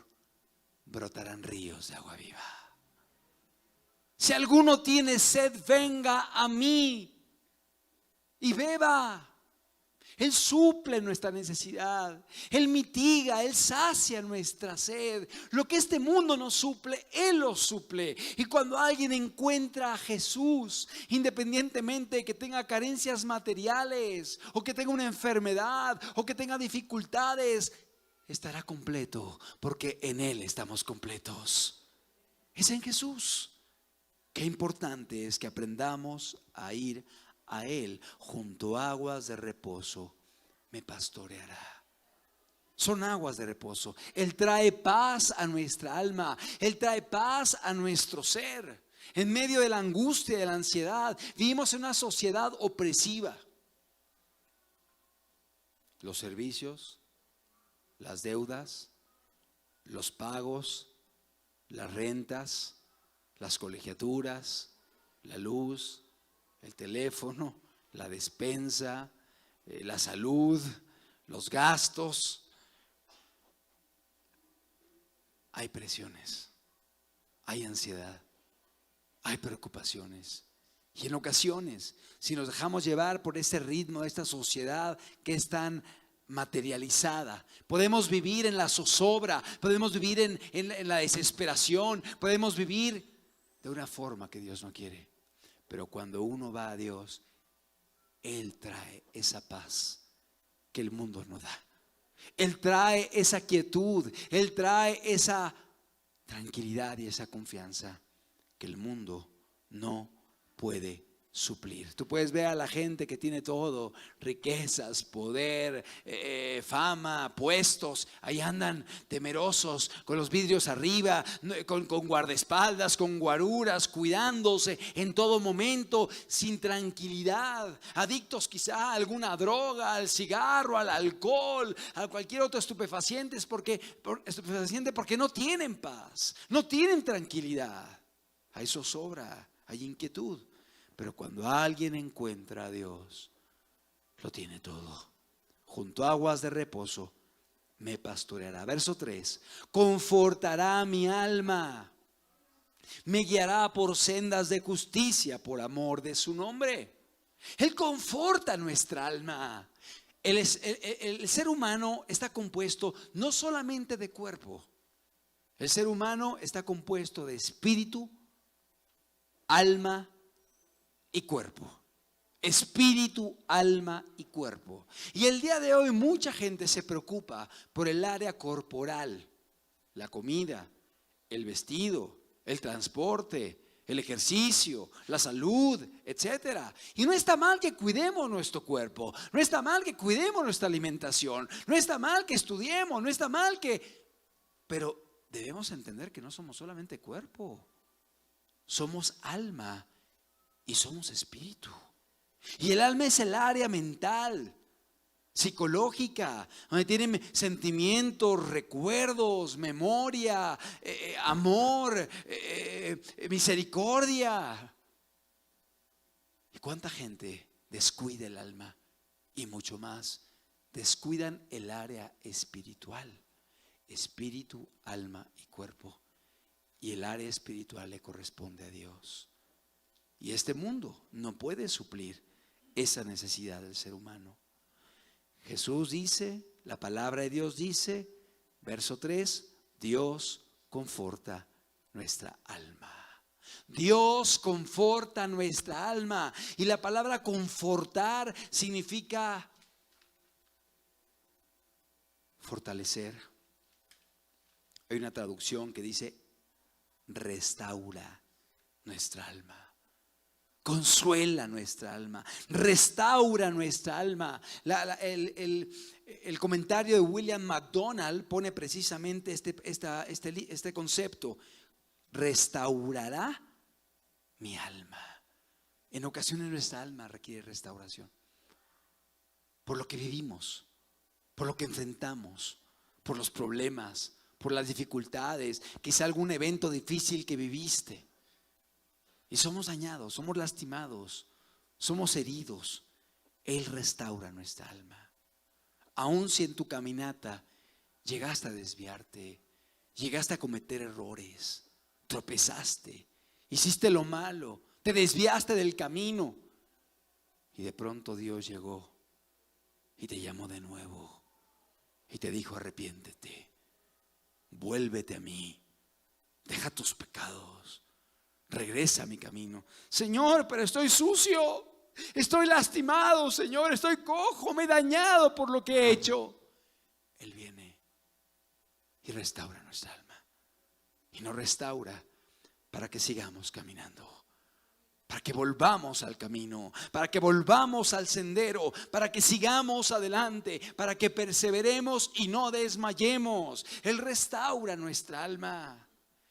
brotarán ríos de agua viva. Si alguno tiene sed, venga a mí y beba. Él suple nuestra necesidad, Él mitiga, Él sacia nuestra sed. Lo que este mundo no suple, Él lo suple. Y cuando alguien encuentra a Jesús, independientemente de que tenga carencias materiales, o que tenga una enfermedad, o que tenga dificultades, estará completo, porque en Él estamos completos. Es en Jesús. Qué importante es que aprendamos a ir a Él junto a aguas de reposo, me pastoreará. Son aguas de reposo. Él trae paz a nuestra alma. Él trae paz a nuestro ser. En medio de la angustia y de la ansiedad, vivimos en una sociedad opresiva. Los servicios, las deudas, los pagos, las rentas, las colegiaturas, la luz, el teléfono, la despensa, la salud, los gastos. Hay presiones, hay ansiedad, hay preocupaciones. Y en ocasiones, si nos dejamos llevar por este ritmo de esta sociedad que es tan materializada, podemos vivir en la zozobra, podemos vivir en la desesperación, podemos vivir de una forma que Dios no quiere. Pero cuando uno va a Dios, Él trae esa paz que el mundo no da. Él trae esa quietud, Él trae esa tranquilidad y esa confianza que el mundo no puede suplir. Tú puedes ver a la gente que tiene todo, riquezas, poder, fama, puestos, ahí andan temerosos, con los vidrios arriba, con guardaespaldas, con guaruras, cuidándose en todo momento, sin tranquilidad, adictos quizá a alguna droga, al cigarro, al alcohol, a cualquier otro estupefaciente, porque no tienen paz, no tienen tranquilidad. Hay zozobra, hay inquietud. Pero cuando alguien encuentra a Dios, lo tiene todo. Junto a aguas de reposo me pastoreará. Verso 3. Confortará mi alma. Me guiará por sendas de justicia por amor de su nombre. Él conforta nuestra alma. El ser humano está compuesto no solamente de cuerpo. El ser humano está compuesto de espíritu, alma y cuerpo. Espíritu, alma y cuerpo. Y el día de hoy mucha gente se preocupa por el área corporal, la comida, el vestido, el transporte, el ejercicio, la salud, etcétera. Y no está mal que cuidemos nuestro cuerpo, no está mal que cuidemos nuestra alimentación, no está mal que estudiemos, no está mal pero debemos entender que no somos solamente cuerpo, somos alma y somos espíritu. Y el alma es el área mental, psicológica, donde tienen sentimientos, recuerdos, memoria, amor, misericordia. ¿Y cuánta gente descuida el alma? Y mucho más, descuidan el área espiritual, espíritu, alma y cuerpo. Y el área espiritual le corresponde a Dios. Y este mundo no puede suplir esa necesidad del ser humano. Jesús dice, la palabra de Dios dice, verso 3, Dios conforta nuestra alma. Dios conforta nuestra alma. Y la palabra confortar significa fortalecer. Hay una traducción que dice restaura nuestra alma. Consuela nuestra alma, restaura nuestra alma. El comentario de William MacDonald pone precisamente este concepto: restaurará mi alma. En ocasiones nuestra alma requiere restauración por lo que vivimos, por lo que enfrentamos, por los problemas, por las dificultades, quizá algún evento difícil que viviste. Y somos dañados, somos lastimados, somos heridos. Él restaura nuestra alma. Aun si en tu caminata llegaste a desviarte, llegaste a cometer errores, tropezaste, hiciste lo malo, te desviaste del camino y de pronto Dios llegó y te llamó de nuevo y te dijo: arrepiéntete, vuélvete a mí, deja tus pecados. Regresa a mi camino. Señor, pero estoy sucio, estoy lastimado, Señor, estoy cojo, me he dañado por lo que he hecho. Él viene y restaura nuestra alma. Y nos restaura para que sigamos caminando. para que volvamos al camino, para que volvamos al sendero, para que sigamos adelante, para que perseveremos y no desmayemos. Él restaura nuestra alma.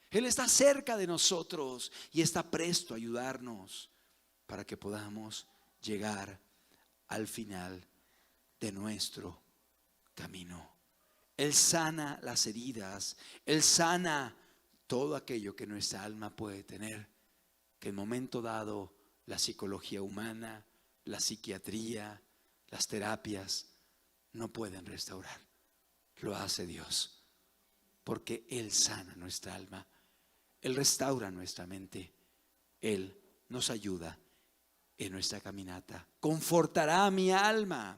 Él está cerca de nosotros y está presto a ayudarnos para que podamos llegar al final de nuestro camino. Él sana las heridas, Él sana todo aquello que nuestra alma puede tener, que en momento dado la psicología humana, la psiquiatría, las terapias no pueden restaurar. Lo hace Dios, porque Él sana nuestra alma, Él restaura nuestra mente, Él nos ayuda en nuestra caminata. Confortará mi alma,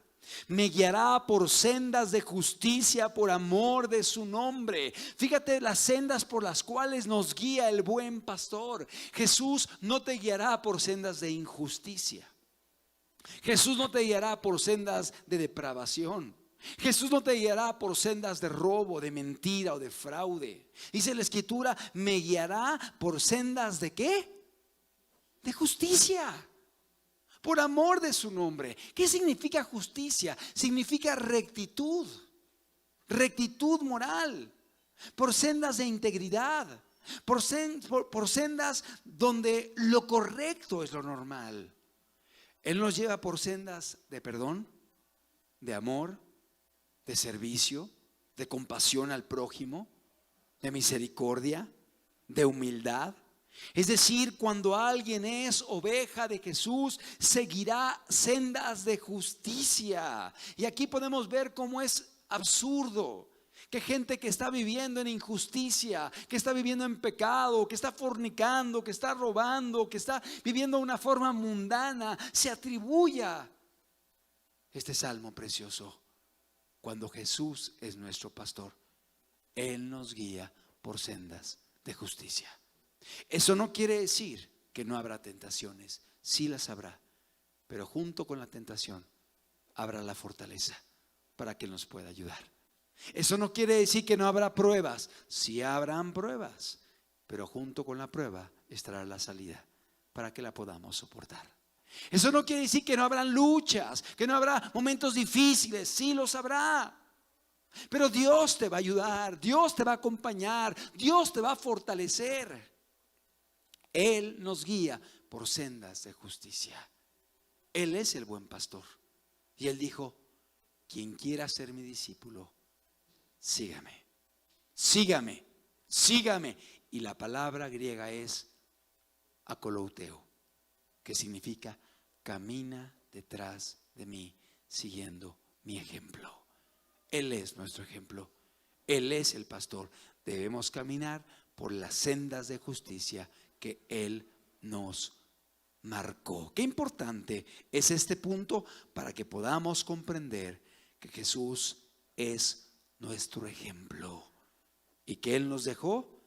me guiará por sendas de justicia por amor de su nombre. Fíjate las sendas por las cuales nos guía el buen pastor. Jesús no te guiará por sendas de injusticia. Jesús no te guiará por sendas de depravación. Jesús no te guiará por sendas de robo, de mentira o de fraude. Dice la Escritura, me guiará por sendas de ¿qué? De justicia. Por amor de su nombre. ¿Qué significa justicia? Significa rectitud. Rectitud moral. Por sendas de integridad. Por sendas donde lo correcto es lo normal. Él nos lleva por sendas de perdón, de amor, de servicio, de compasión al prójimo, de misericordia, de humildad. Es decir, cuando alguien es oveja de Jesús, seguirá sendas de justicia. Y aquí podemos ver cómo es absurdo que gente que está viviendo en injusticia, que está viviendo en pecado, que está fornicando, que está robando, que está viviendo de una forma mundana, se atribuya este salmo precioso. Cuando Jesús es nuestro pastor, Él nos guía por sendas de justicia. Eso no quiere decir que no habrá tentaciones, sí las habrá, pero junto con la tentación habrá la fortaleza para que Él nos pueda ayudar. Eso no quiere decir que no habrá pruebas, sí habrán pruebas, pero junto con la prueba estará la salida para que la podamos soportar. Eso no quiere decir que no habrán luchas, que no habrá momentos difíciles, sí los habrá. Pero Dios te va a ayudar, Dios te va a acompañar, Dios te va a fortalecer. Él nos guía por sendas de justicia. Él es el buen pastor. Y Él dijo, quien quiera ser mi discípulo, sígame, sígame, sígame. Y la palabra griega es akolouteo, que significa camina detrás de mí, siguiendo mi ejemplo. Él es nuestro ejemplo. Él es el pastor. Debemos caminar por las sendas de justicia que Él nos marcó. Qué importante es este punto para que podamos comprender que Jesús es nuestro ejemplo y que Él nos dejó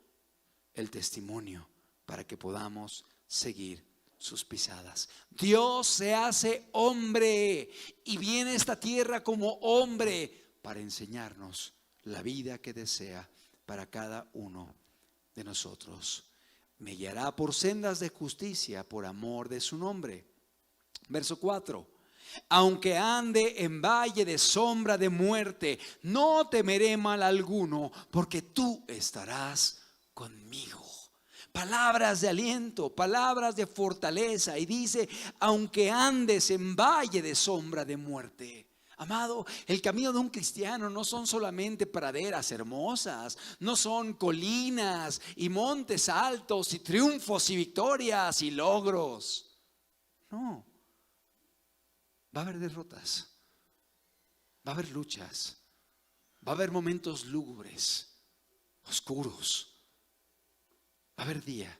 el testimonio para que podamos seguir sus pisadas. Dios se hace hombre y viene a esta tierra como hombre para enseñarnos la vida que desea para cada uno de nosotros. Me guiará por sendas de justicia por amor de su nombre. Verso 4. Aunque ande en valle de sombra de muerte, no temeré mal alguno, porque tú estarás conmigo. Palabras de aliento, palabras de fortaleza. Y dice, aunque andes en valle de sombra de muerte. Amado, el camino de un cristiano no son solamente praderas hermosas, no son colinas y montes altos y triunfos y victorias y logros. No, va a haber derrotas, va a haber luchas, va a haber momentos lúgubres, oscuros, va a haber día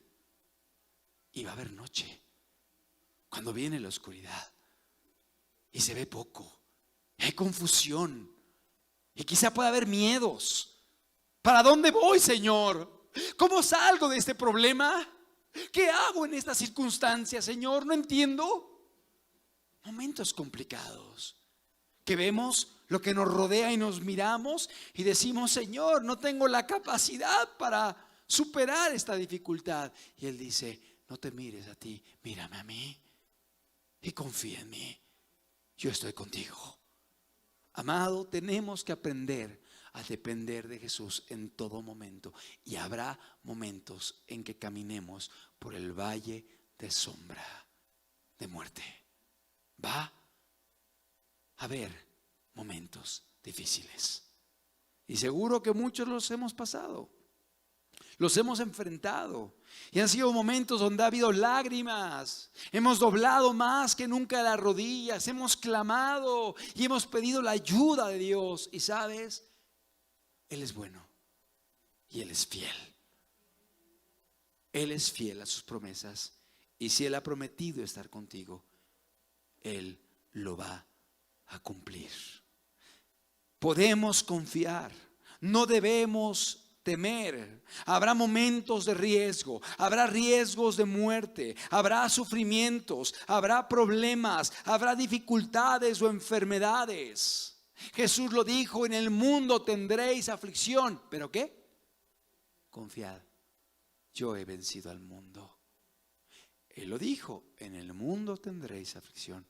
y va a haber noche. Cuando viene la oscuridad y se ve poco, hay confusión y quizá pueda haber miedos. ¿Para dónde voy, Señor? ¿Cómo salgo de este problema? ¿Qué hago en esta circunstancia, Señor? No entiendo. Momentos complicados que vemos lo que nos rodea y nos miramos y decimos, Señor, no tengo la capacidad para superar esta dificultad. Y Él dice, no te mires a ti, mírame a mí y confía en mí. Yo estoy contigo. Amado, tenemos que aprender a depender de Jesús en todo momento. Y habrá momentos en que caminemos por el valle de sombra de muerte. Va a haber momentos difíciles. Y seguro que muchos los hemos pasado. Los hemos enfrentado y han sido momentos donde ha habido lágrimas. Hemos doblado más que nunca las rodillas, hemos clamado y hemos pedido la ayuda de Dios. Y sabes, Él es bueno y Él es fiel. Él es fiel a sus promesas, y si Él ha prometido estar contigo, Él lo va a cumplir. Podemos confiar, no debemos temer. Habrá momentos de riesgo, habrá riesgos de muerte, habrá sufrimientos, habrá problemas, habrá dificultades o enfermedades. Jesús lo dijo: en el mundo tendréis aflicción, ¿pero qué? Confiad, yo he vencido al mundo. Él lo dijo: en el mundo tendréis aflicción,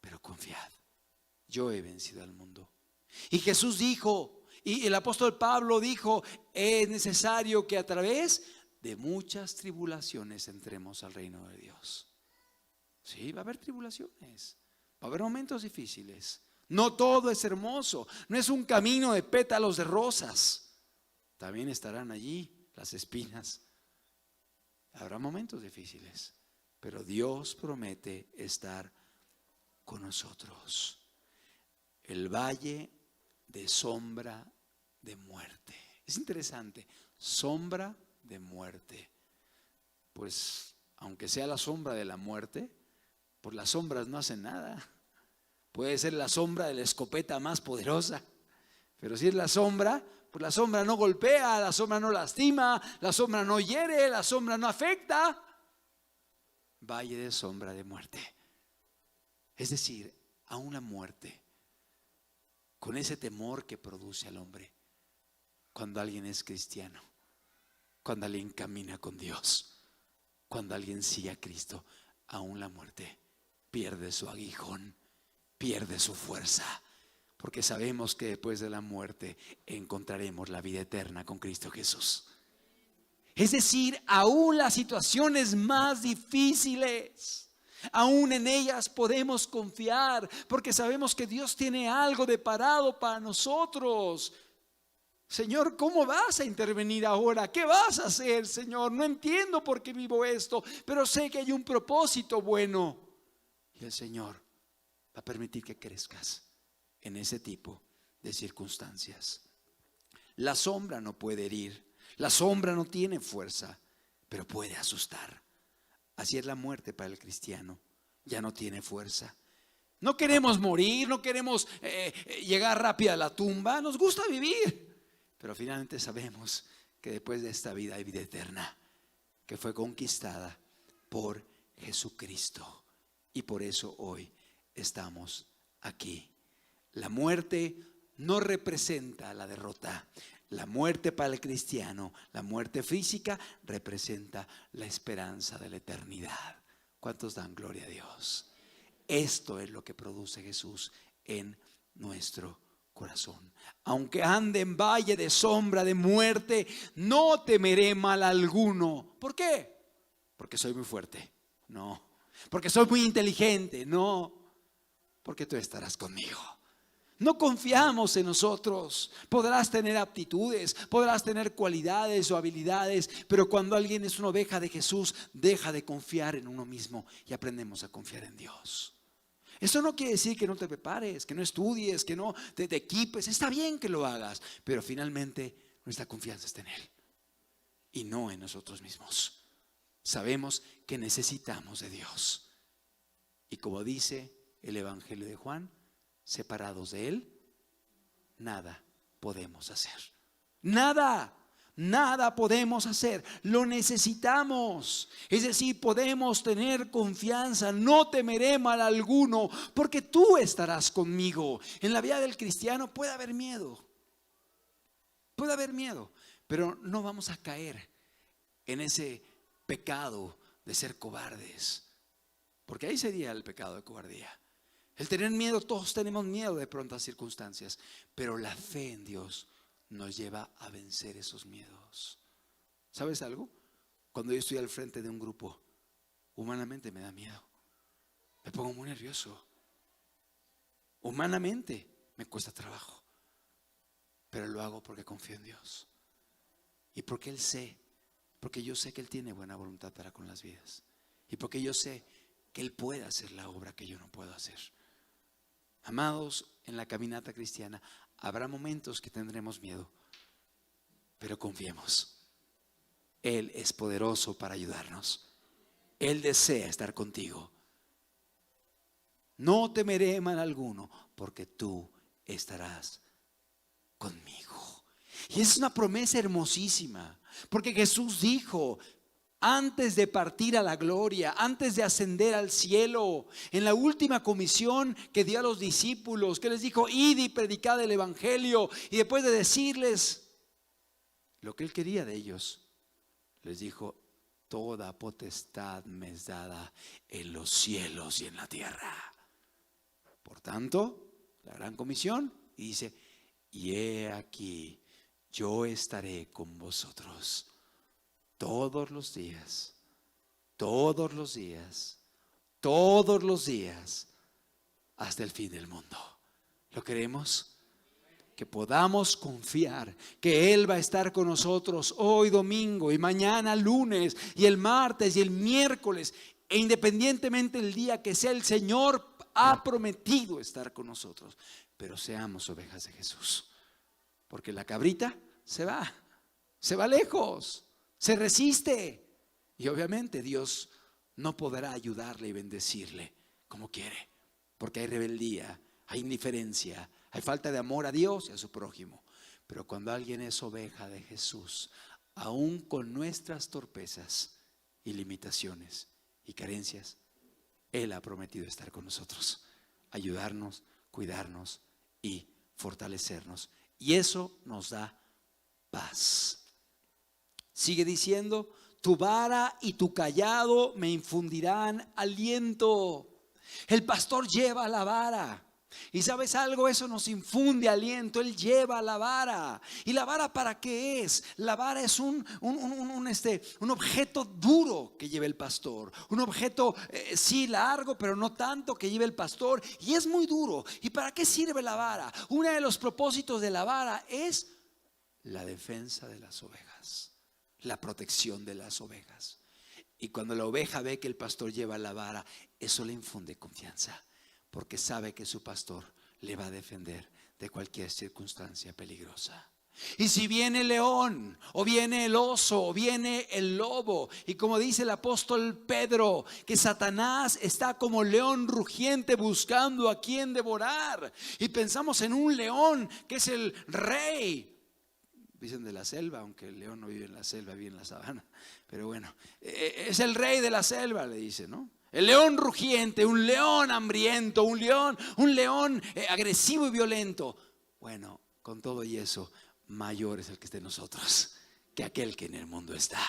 pero confiad, yo he vencido al mundo. Y Jesús dijo, y el apóstol Pablo dijo: es necesario que a través de muchas tribulaciones entremos al reino de Dios. Sí, va a haber tribulaciones, va a haber momentos difíciles. No todo es hermoso, no es un camino de pétalos de rosas. También estarán allí las espinas. Habrá momentos difíciles, pero Dios promete estar con nosotros. El valle de sombra de muerte. Es interesante, sombra de muerte. Pues aunque sea la sombra de la muerte, pues las sombras no hacen nada. Puede ser la sombra de la escopeta más poderosa, pero si es la sombra, pues la sombra no golpea, la sombra no lastima, la sombra no hiere, la sombra no afecta. Valle de sombra de muerte. Es decir, aún la muerte, con ese temor que produce al hombre cuando alguien es cristiano, cuando alguien camina con Dios, cuando alguien sigue a Cristo, aún la muerte pierde su aguijón, pierde su fuerza, porque sabemos que después de la muerte encontraremos la vida eterna con Cristo Jesús. Es decir, aún las situaciones más difíciles, aún en ellas podemos confiar, porque sabemos que Dios tiene algo deparado para nosotros. Señor, ¿cómo vas a intervenir ahora? ¿Qué vas a hacer, Señor? No entiendo por qué vivo esto, pero sé que hay un propósito bueno. Y el Señor va a permitir que crezcas en ese tipo de circunstancias. La sombra no puede herir, la sombra no tiene fuerza, pero puede asustar. Así es la muerte para el cristiano, ya no tiene fuerza. No queremos morir, no queremos llegar rápido a la tumba, nos gusta vivir, pero finalmente sabemos que después de esta vida hay vida eterna, que fue conquistada por Jesucristo, y por eso hoy estamos aquí. La muerte no representa la derrota. La muerte para el cristiano, la muerte física, representa la esperanza de la eternidad. ¿Cuántos dan gloria a Dios? Esto es lo que produce Jesús en nuestro corazón. Aunque ande en valle de sombra de muerte, no temeré mal alguno. ¿Por qué? Porque soy muy fuerte. No. Porque soy muy inteligente. No. Porque tú estarás conmigo. No confiamos en nosotros. Podrás tener aptitudes, podrás tener cualidades o habilidades, pero cuando alguien es una oveja de Jesús, deja de confiar en uno mismo y aprendemos a confiar en Dios. Eso no quiere decir que no te prepares, que no estudies, que no te equipes. Está bien que lo hagas, pero finalmente nuestra confianza está en Él y no en nosotros mismos. Sabemos que necesitamos de Dios. Y como dice el Evangelio de Juan, separados de Él, nada podemos hacer. Nada podemos hacer. Lo necesitamos. Es decir, podemos tener confianza. No temeré mal alguno, porque tú estarás conmigo. En la vida del cristiano puede haber miedo. Pero no vamos a caer en ese pecado de ser cobardes, porque ahí sería el pecado de cobardía. El tener miedo, todos tenemos miedo de prontas circunstancias, pero la fe en Dios nos lleva a vencer esos miedos. ¿Sabes algo? Cuando yo estoy al frente de un grupo, humanamente me da miedo, me pongo muy nervioso, humanamente me cuesta trabajo, pero lo hago porque confío en Dios y porque yo sé que Él tiene buena voluntad para con las vidas y porque yo sé que Él puede hacer la obra que yo no puedo hacer. Amados, en la caminata cristiana habrá momentos que tendremos miedo, pero confiemos. Él es poderoso para ayudarnos. Él desea estar contigo. No temeré mal alguno, porque tú estarás conmigo. Y es una promesa hermosísima, porque Jesús dijo, antes de partir a la gloria, antes de ascender al cielo, en la última comisión que dio a los discípulos, que les dijo, id y predicad el evangelio, y después de decirles lo que Él quería de ellos, les dijo, toda potestad me es dada en los cielos y en la tierra. Por tanto, la gran comisión, y dice, y he aquí, yo estaré con vosotros todos los días, todos los días, todos los días, hasta el fin del mundo. ¿Lo queremos? Que podamos confiar que Él va a estar con nosotros hoy domingo y mañana lunes y el martes y el miércoles, e independientemente del día que sea, el Señor ha prometido estar con nosotros. Pero seamos ovejas de Jesús, porque la cabrita se va lejos, se resiste, y obviamente Dios no podrá ayudarle y bendecirle como quiere, porque hay rebeldía, hay indiferencia, hay falta de amor a Dios y a su prójimo. Pero cuando alguien es oveja de Jesús, aún con nuestras torpezas y limitaciones y carencias, Él ha prometido estar con nosotros, ayudarnos, cuidarnos y fortalecernos. Y eso nos da paz. Sigue diciendo, tu vara y tu cayado me infundirán aliento. El pastor lleva la vara. Y ¿sabes algo? Eso nos infunde aliento. Él lleva la vara. ¿Y la vara para qué es? La vara es un objeto duro que lleva el pastor. Un objeto sí largo, pero no tanto, que lleva el pastor. Y es muy duro. ¿Y para qué sirve la vara? Uno de los propósitos de la vara es la defensa de las ovejas, la protección de las ovejas. Y cuando la oveja ve que el pastor lleva la vara, eso le infunde confianza, porque sabe que su pastor le va a defender de cualquier circunstancia peligrosa. Y si viene el león, o viene el oso, o viene el lobo, y como dice el apóstol Pedro, que Satanás está como león rugiente buscando a quien devorar, y pensamos en un león que es el rey, dicen de la selva, aunque el león no vive en la selva, vive en la sabana, pero bueno, es el rey de la selva, le dice, ¿no? El león rugiente, un león hambriento, un león agresivo y violento. Bueno, con todo y eso, mayor es el que está en nosotros que aquel que en el mundo está.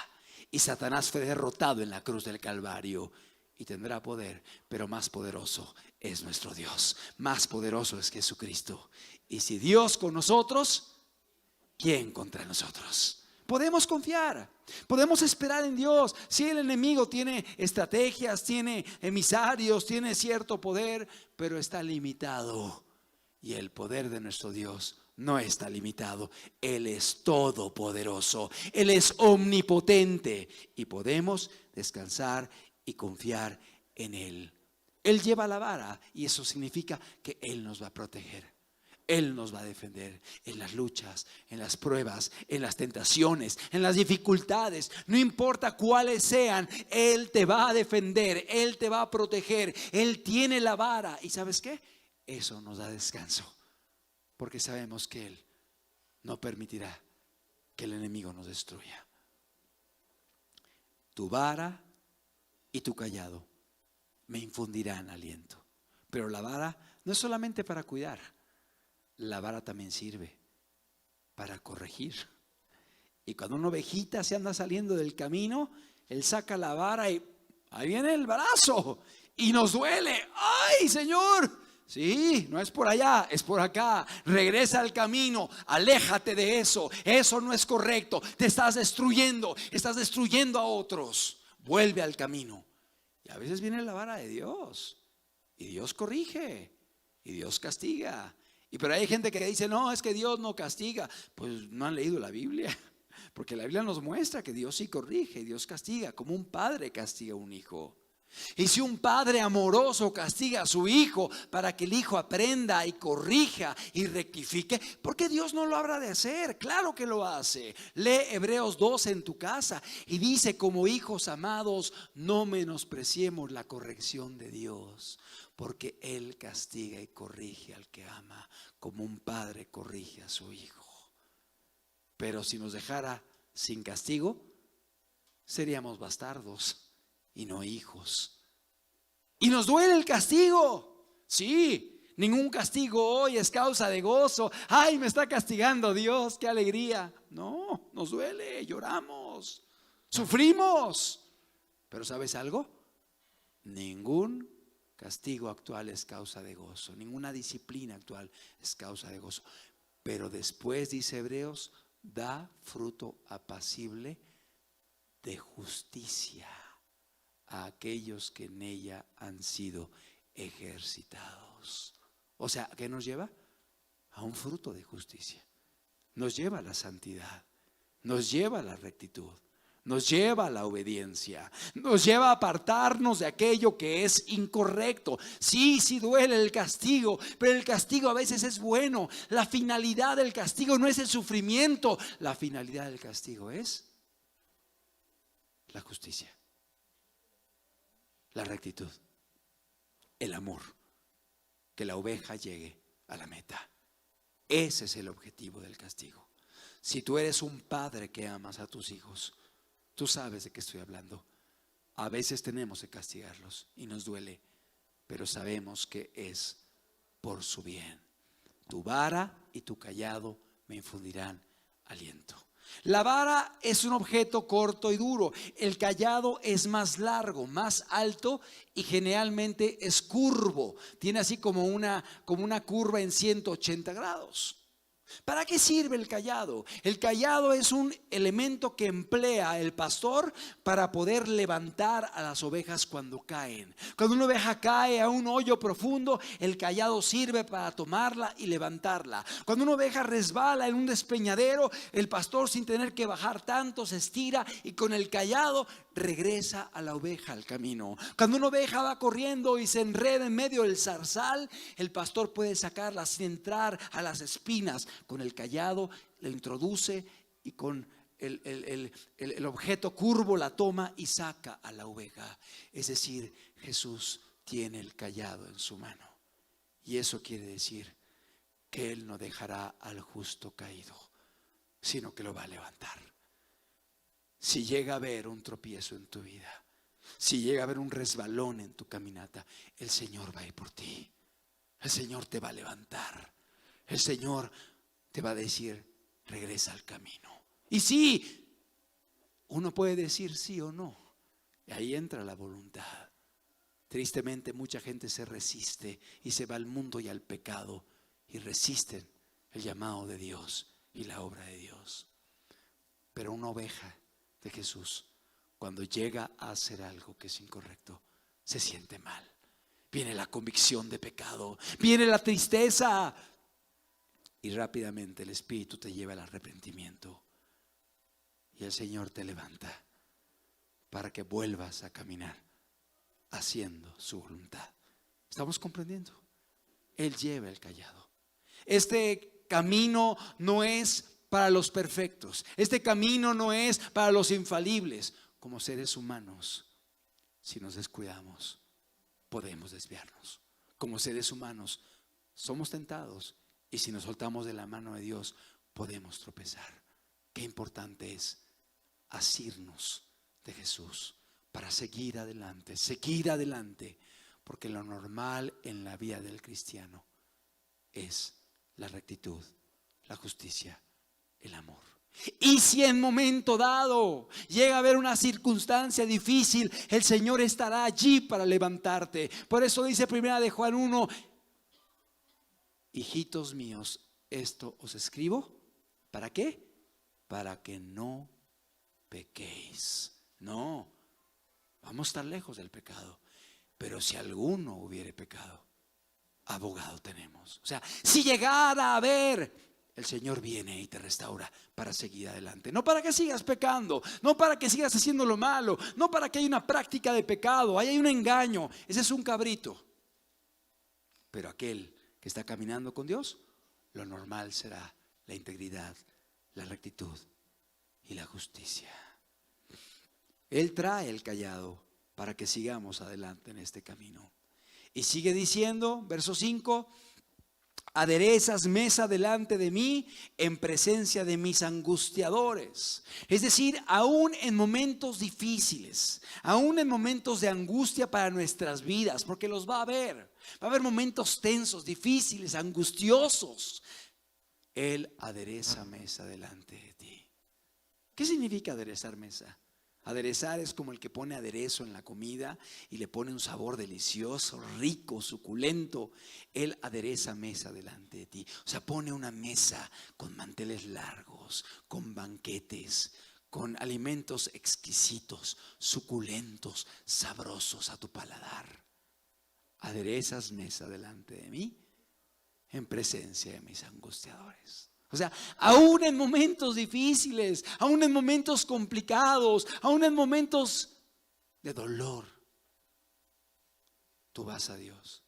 Y Satanás fue derrotado en la cruz del Calvario y tendrá poder, pero más poderoso es nuestro Dios, más poderoso es Jesucristo. Y si Dios con nosotros, ¿quién contra nosotros? Podemos confiar, podemos esperar en Dios. Si el enemigo tiene estrategias, tiene emisarios, tiene cierto poder, pero está limitado. Y el poder de nuestro Dios no está limitado. Él es todopoderoso, Él es omnipotente y podemos descansar y confiar en Él. Él lleva la vara y eso significa que Él nos va a proteger. Él nos va a defender en las luchas, en las pruebas, en las tentaciones, en las dificultades. No importa cuáles sean, Él te va a defender, Él te va a proteger. Él tiene la vara. ¿Y sabes qué? Eso nos da descanso, porque sabemos que Él no permitirá que el enemigo nos destruya. Tu vara y tu cayado me infundirán aliento. Pero la vara no es solamente para cuidar. La vara también sirve para corregir. Y cuando una ovejita se anda saliendo del camino, él saca la vara y ahí viene el brazo y nos duele. ¡Ay, Señor! Sí, no es por allá, es por acá. Regresa al camino, aléjate de eso. Eso no es correcto. Te estás destruyendo a otros. Vuelve al camino. Y a veces viene la vara de Dios y Dios corrige y Dios castiga. Pero hay gente que dice, no, es que Dios no castiga. Pues no han leído la Biblia, porque la Biblia nos muestra que Dios sí corrige y Dios castiga, como un padre castiga a un hijo. Y si un padre amoroso castiga a su hijo para que el hijo aprenda y corrija y rectifique, ¿por qué Dios no lo habrá de hacer? Claro que lo hace. Lee Hebreos 12 en tu casa y dice: como hijos amados, no menospreciemos la corrección de Dios, porque Él castiga y corrige al que ama, como un padre corrige a su hijo. Pero si nos dejara sin castigo, seríamos bastardos y no hijos. Y nos duele el castigo. Sí, ningún castigo hoy es causa de gozo. Ay, me está castigando Dios, qué alegría. No, nos duele, lloramos, sufrimos. Pero ¿sabes algo? Ningún castigo actual es causa de gozo. Ninguna disciplina actual es causa de gozo. Pero después, dice Hebreos, da fruto apacible de justicia a aquellos que en ella han sido ejercitados. O sea, ¿qué nos lleva? A un fruto de justicia. Nos lleva a la santidad, nos lleva a la rectitud, nos lleva a la obediencia, nos lleva a apartarnos de aquello que es incorrecto. Sí, sí duele el castigo, pero el castigo a veces es bueno. La finalidad del castigo no es el sufrimiento, la finalidad del castigo es la justicia, la rectitud, el amor, que la oveja llegue a la meta. Ese es el objetivo del castigo. Si tú eres un padre que amas a tus hijos, tú sabes de qué estoy hablando. A veces tenemos que castigarlos y nos duele, pero sabemos que es por su bien. Tu vara y tu cayado me infundirán aliento. La vara es un objeto corto y duro. El cayado es más largo, más alto y generalmente es curvo. Tiene así como una curva en 180 grados. ¿Para qué sirve el cayado? El cayado es un elemento que emplea el pastor para poder levantar a las ovejas cuando caen. Cuando una oveja cae a un hoyo profundo, el cayado sirve para tomarla y levantarla. Cuando una oveja resbala en un despeñadero, el pastor, sin tener que bajar tanto, se estira y con el cayado regresa a la oveja al camino. Cuando una oveja va corriendo y se enreda en medio del zarzal, el pastor puede sacarla sin entrar a las espinas. Con el cayado la introduce y con el objeto curvo la toma y saca a la oveja. Es decir, Jesús tiene el cayado en su mano. Y eso quiere decir que Él no dejará al justo caído, sino que lo va a levantar. Si llega a haber un tropiezo en tu vida, si llega a haber un resbalón en tu caminata, el Señor va a ir por ti. El Señor te va a levantar. El Señor te va a decir: regresa al camino. Y sí, uno puede decir sí o no. Y ahí entra la voluntad. Tristemente mucha gente se resiste y se va al mundo y al pecado y resisten el llamado de Dios y la obra de Dios. Pero una oveja de Jesús, cuando llega a hacer algo que es incorrecto, se siente mal. Viene la convicción de pecado, viene la tristeza y rápidamente el Espíritu te lleva al arrepentimiento y el Señor te levanta para que vuelvas a caminar haciendo su voluntad. ¿Estamos comprendiendo? Él lleva el cayado. Este camino no es para los perfectos. Este camino no es para los infalibles. Como seres humanos, si nos descuidamos, podemos desviarnos. Como seres humanos, somos tentados y si nos soltamos de la mano de Dios, podemos tropezar. Qué importante es asirnos de Jesús para seguir adelante, porque lo normal en la vida del cristiano es la rectitud, la justicia, el amor. Y si en momento dado llega a haber una circunstancia difícil, el Señor estará allí para levantarte. Por eso dice primera de Juan 1: hijitos míos, esto os escribo, ¿para qué? Para que no pequéis. No, vamos a estar lejos del pecado. Pero si alguno hubiere pecado, abogado tenemos. O sea, si llegara a haber, el Señor viene y te restaura para seguir adelante. No para que sigas pecando, no para que sigas haciendo lo malo, no para que haya una práctica de pecado, ahí hay un engaño. Ese es un cabrito. Pero aquel que está caminando con Dios, lo normal será la integridad, la rectitud y la justicia. Él trae el cayado para que sigamos adelante en este camino. Y sigue diciendo, verso 5: aderezas mesa delante de mí en presencia de mis angustiadores. Es decir, aún en momentos difíciles, aún en momentos de angustia para nuestras vidas, porque los va a haber. Va a haber momentos tensos, difíciles, angustiosos. Él adereza mesa delante de ti. ¿Qué significa aderezar mesa? Aderezar es como el que pone aderezo en la comida y le pone un sabor delicioso, rico, suculento. Él adereza mesa delante de ti. O sea, pone una mesa con manteles largos, con banquetes, con alimentos exquisitos, suculentos, sabrosos a tu paladar. Aderezas mesa delante de mí en presencia de mis angustiadores. O sea, aún en momentos difíciles, aún en momentos complicados, aún en momentos de dolor, tú vas a Dios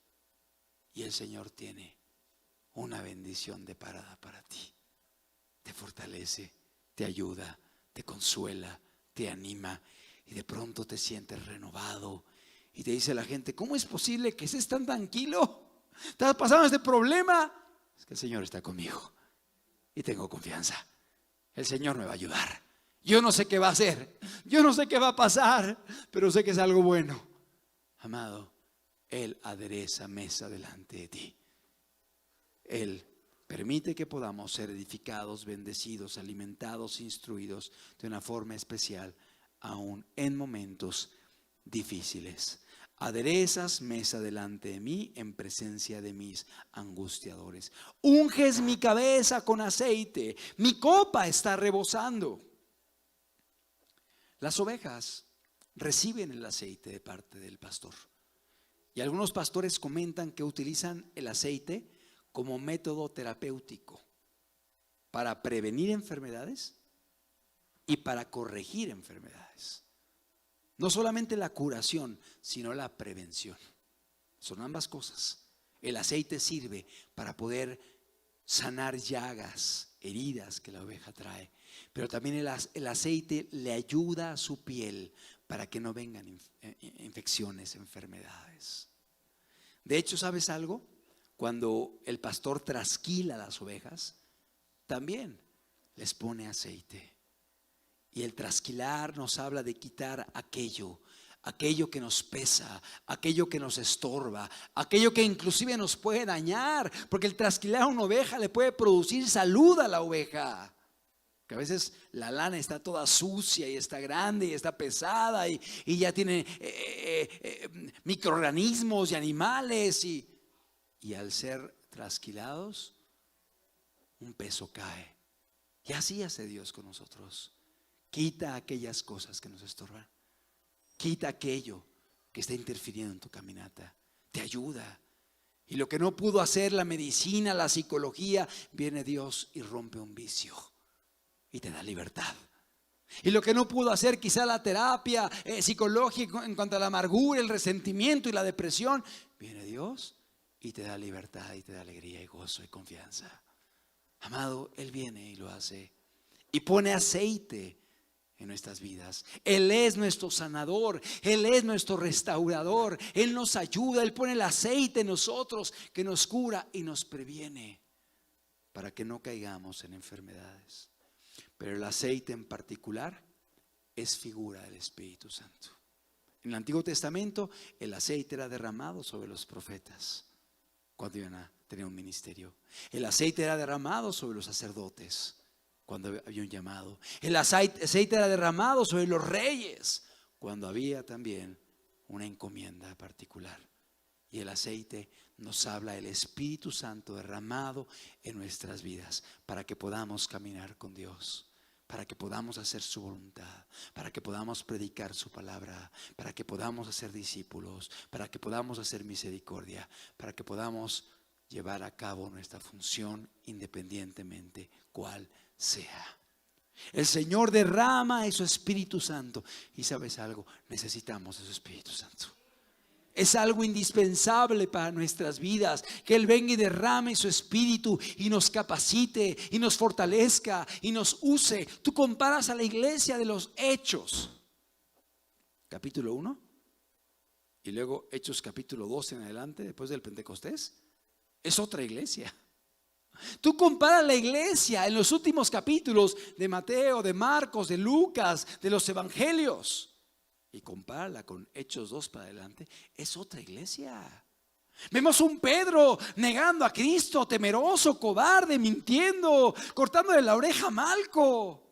y el Señor tiene una bendición de parada para ti. Te fortalece, te ayuda, te consuela, te anima y de pronto te sientes renovado. Y te dice la gente: ¿cómo es posible que estés tan tranquilo? ¿Estás pasando este problema? Es que el Señor está conmigo. Y tengo confianza. El Señor me va a ayudar. Yo no sé qué va a hacer, yo no sé qué va a pasar, pero sé que es algo bueno. Amado, Él adereza mesa delante de ti. Él permite que podamos ser edificados, bendecidos, alimentados, instruidos de una forma especial, aún en momentos difíciles. Aderezas mesa delante de mí en presencia de mis angustiadores. Unges mi cabeza con aceite, mi copa está rebosando. Las ovejas reciben el aceite de parte del pastor. Y algunos pastores comentan que utilizan el aceite como método terapéutico para prevenir enfermedades y para corregir enfermedades. No solamente la curación, sino la prevención. Son ambas cosas. El aceite sirve para poder sanar llagas, heridas que la oveja trae. Pero también el aceite le ayuda a su piel para que no vengan infecciones, enfermedades. De hecho, ¿sabes algo? Cuando el pastor trasquila las ovejas, también les pone aceite. Y el trasquilar nos habla de quitar aquello que nos pesa, aquello que nos estorba, aquello que inclusive nos puede dañar, porque el trasquilar a una oveja le puede producir salud a la oveja. Que a veces la lana está toda sucia y está grande y está pesada y ya tiene microorganismos y animales y al ser trasquilados un peso cae. Y así hace Dios con nosotros. Quita aquellas cosas que nos estorban. Quita aquello que está interfiriendo en tu caminata. Te ayuda. Y lo que no pudo hacer la medicina, la psicología, viene Dios y rompe un vicio y te da libertad. Y lo que no pudo hacer quizá la terapia psicológica en cuanto a la amargura, el resentimiento y la depresión, viene Dios y te da libertad y te da alegría y gozo y confianza. Amado, Él viene y lo hace y pone aceite en nuestras vidas. Él es nuestro sanador, Él es nuestro restaurador, Él nos ayuda, Él pone el aceite en nosotros que nos cura y nos previene para que no caigamos en enfermedades. Pero el aceite en particular es figura del Espíritu Santo. En el Antiguo Testamento el aceite era derramado sobre los profetas cuando iban a tener un ministerio. El aceite era derramado sobre los sacerdotes cuando había un llamado. El aceite era derramado sobre los reyes cuando había también una encomienda particular. Y el aceite nos habla del Espíritu Santo derramado en nuestras vidas para que podamos caminar con Dios, para que podamos hacer su voluntad, para que podamos predicar su palabra, para que podamos hacer discípulos, para que podamos hacer misericordia, para que podamos llevar a cabo nuestra función independientemente cuál sea. El Señor derrama de su Espíritu Santo. Y ¿sabes algo? Necesitamos de su Espíritu Santo. Es algo indispensable para nuestras vidas, que Él venga y derrame su Espíritu y nos capacite y nos fortalezca y nos use. Tú comparas a la iglesia de los Hechos, capítulo 1, y luego Hechos capítulo 2 en adelante, después del Pentecostés, es otra iglesia. Tú comparas la iglesia en los últimos capítulos de Mateo, de Marcos, de Lucas, de los evangelios, y compárala con Hechos 2 para adelante, es otra iglesia. Vemos un Pedro negando a Cristo, temeroso, cobarde, mintiendo, cortándole la oreja a Malco,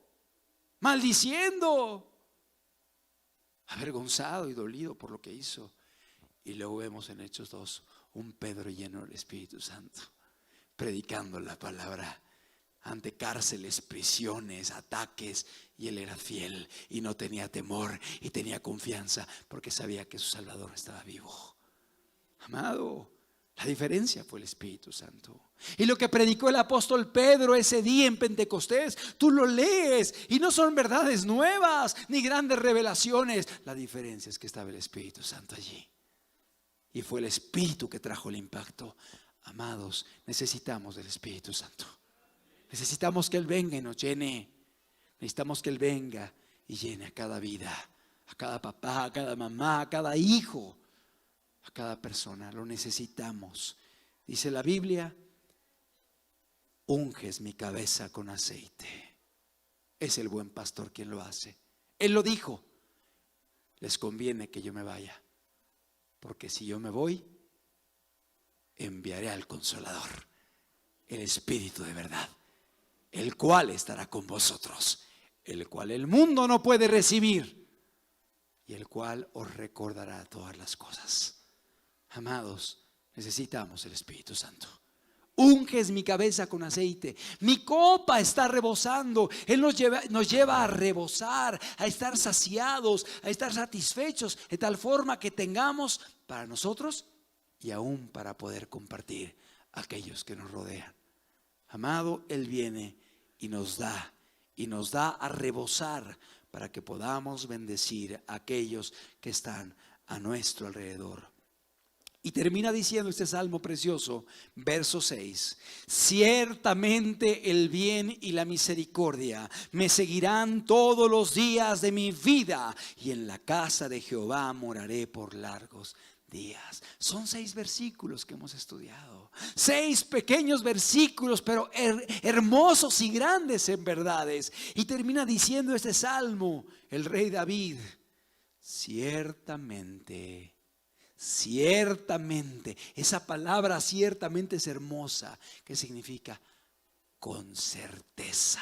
maldiciendo, avergonzado y dolido por lo que hizo. Y luego vemos en Hechos 2 un Pedro lleno del Espíritu Santo, predicando la palabra ante cárceles, prisiones, ataques, y él era fiel y no tenía temor y tenía confianza porque sabía que su Salvador estaba vivo. Amado, la diferencia fue el Espíritu Santo. Y lo que predicó el apóstol Pedro ese día en Pentecostés, tú lo lees y no son verdades nuevas ni grandes revelaciones. La diferencia es que estaba el Espíritu Santo allí, y fue el Espíritu que trajo el impacto. Amados, necesitamos del Espíritu Santo. Necesitamos que Él venga y nos llene. Necesitamos que Él venga y llene a cada vida, a cada papá, a cada mamá, a cada hijo, a cada persona. Lo necesitamos. Dice la Biblia: unges mi cabeza con aceite. Es el buen pastor quien lo hace. Él lo dijo: les conviene que yo me vaya, porque si yo me voy, enviaré al Consolador, el Espíritu de verdad, el cual estará con vosotros, el cual el mundo no puede recibir, y el cual os recordará todas las cosas. Amados, necesitamos el Espíritu Santo. Unges mi cabeza con aceite, mi copa está rebosando. Él nos lleva a rebosar, a estar saciados, a estar satisfechos, de tal forma que tengamos para nosotros y aún para poder compartir a aquellos que nos rodean. Amado, Él viene y nos da a rebosar para que podamos bendecir a aquellos que están a nuestro alrededor. Y termina diciendo este salmo precioso, verso 6: ciertamente el bien y la misericordia me seguirán todos los días de mi vida, y en la casa de Jehová moraré por largos días. Son 6 versículos que hemos estudiado, 6 pequeños versículos, pero hermosos y grandes en verdades. Y termina diciendo este salmo el rey David: ciertamente. Ciertamente, esa palabra ciertamente es hermosa. ¿Qué significa? Con certeza,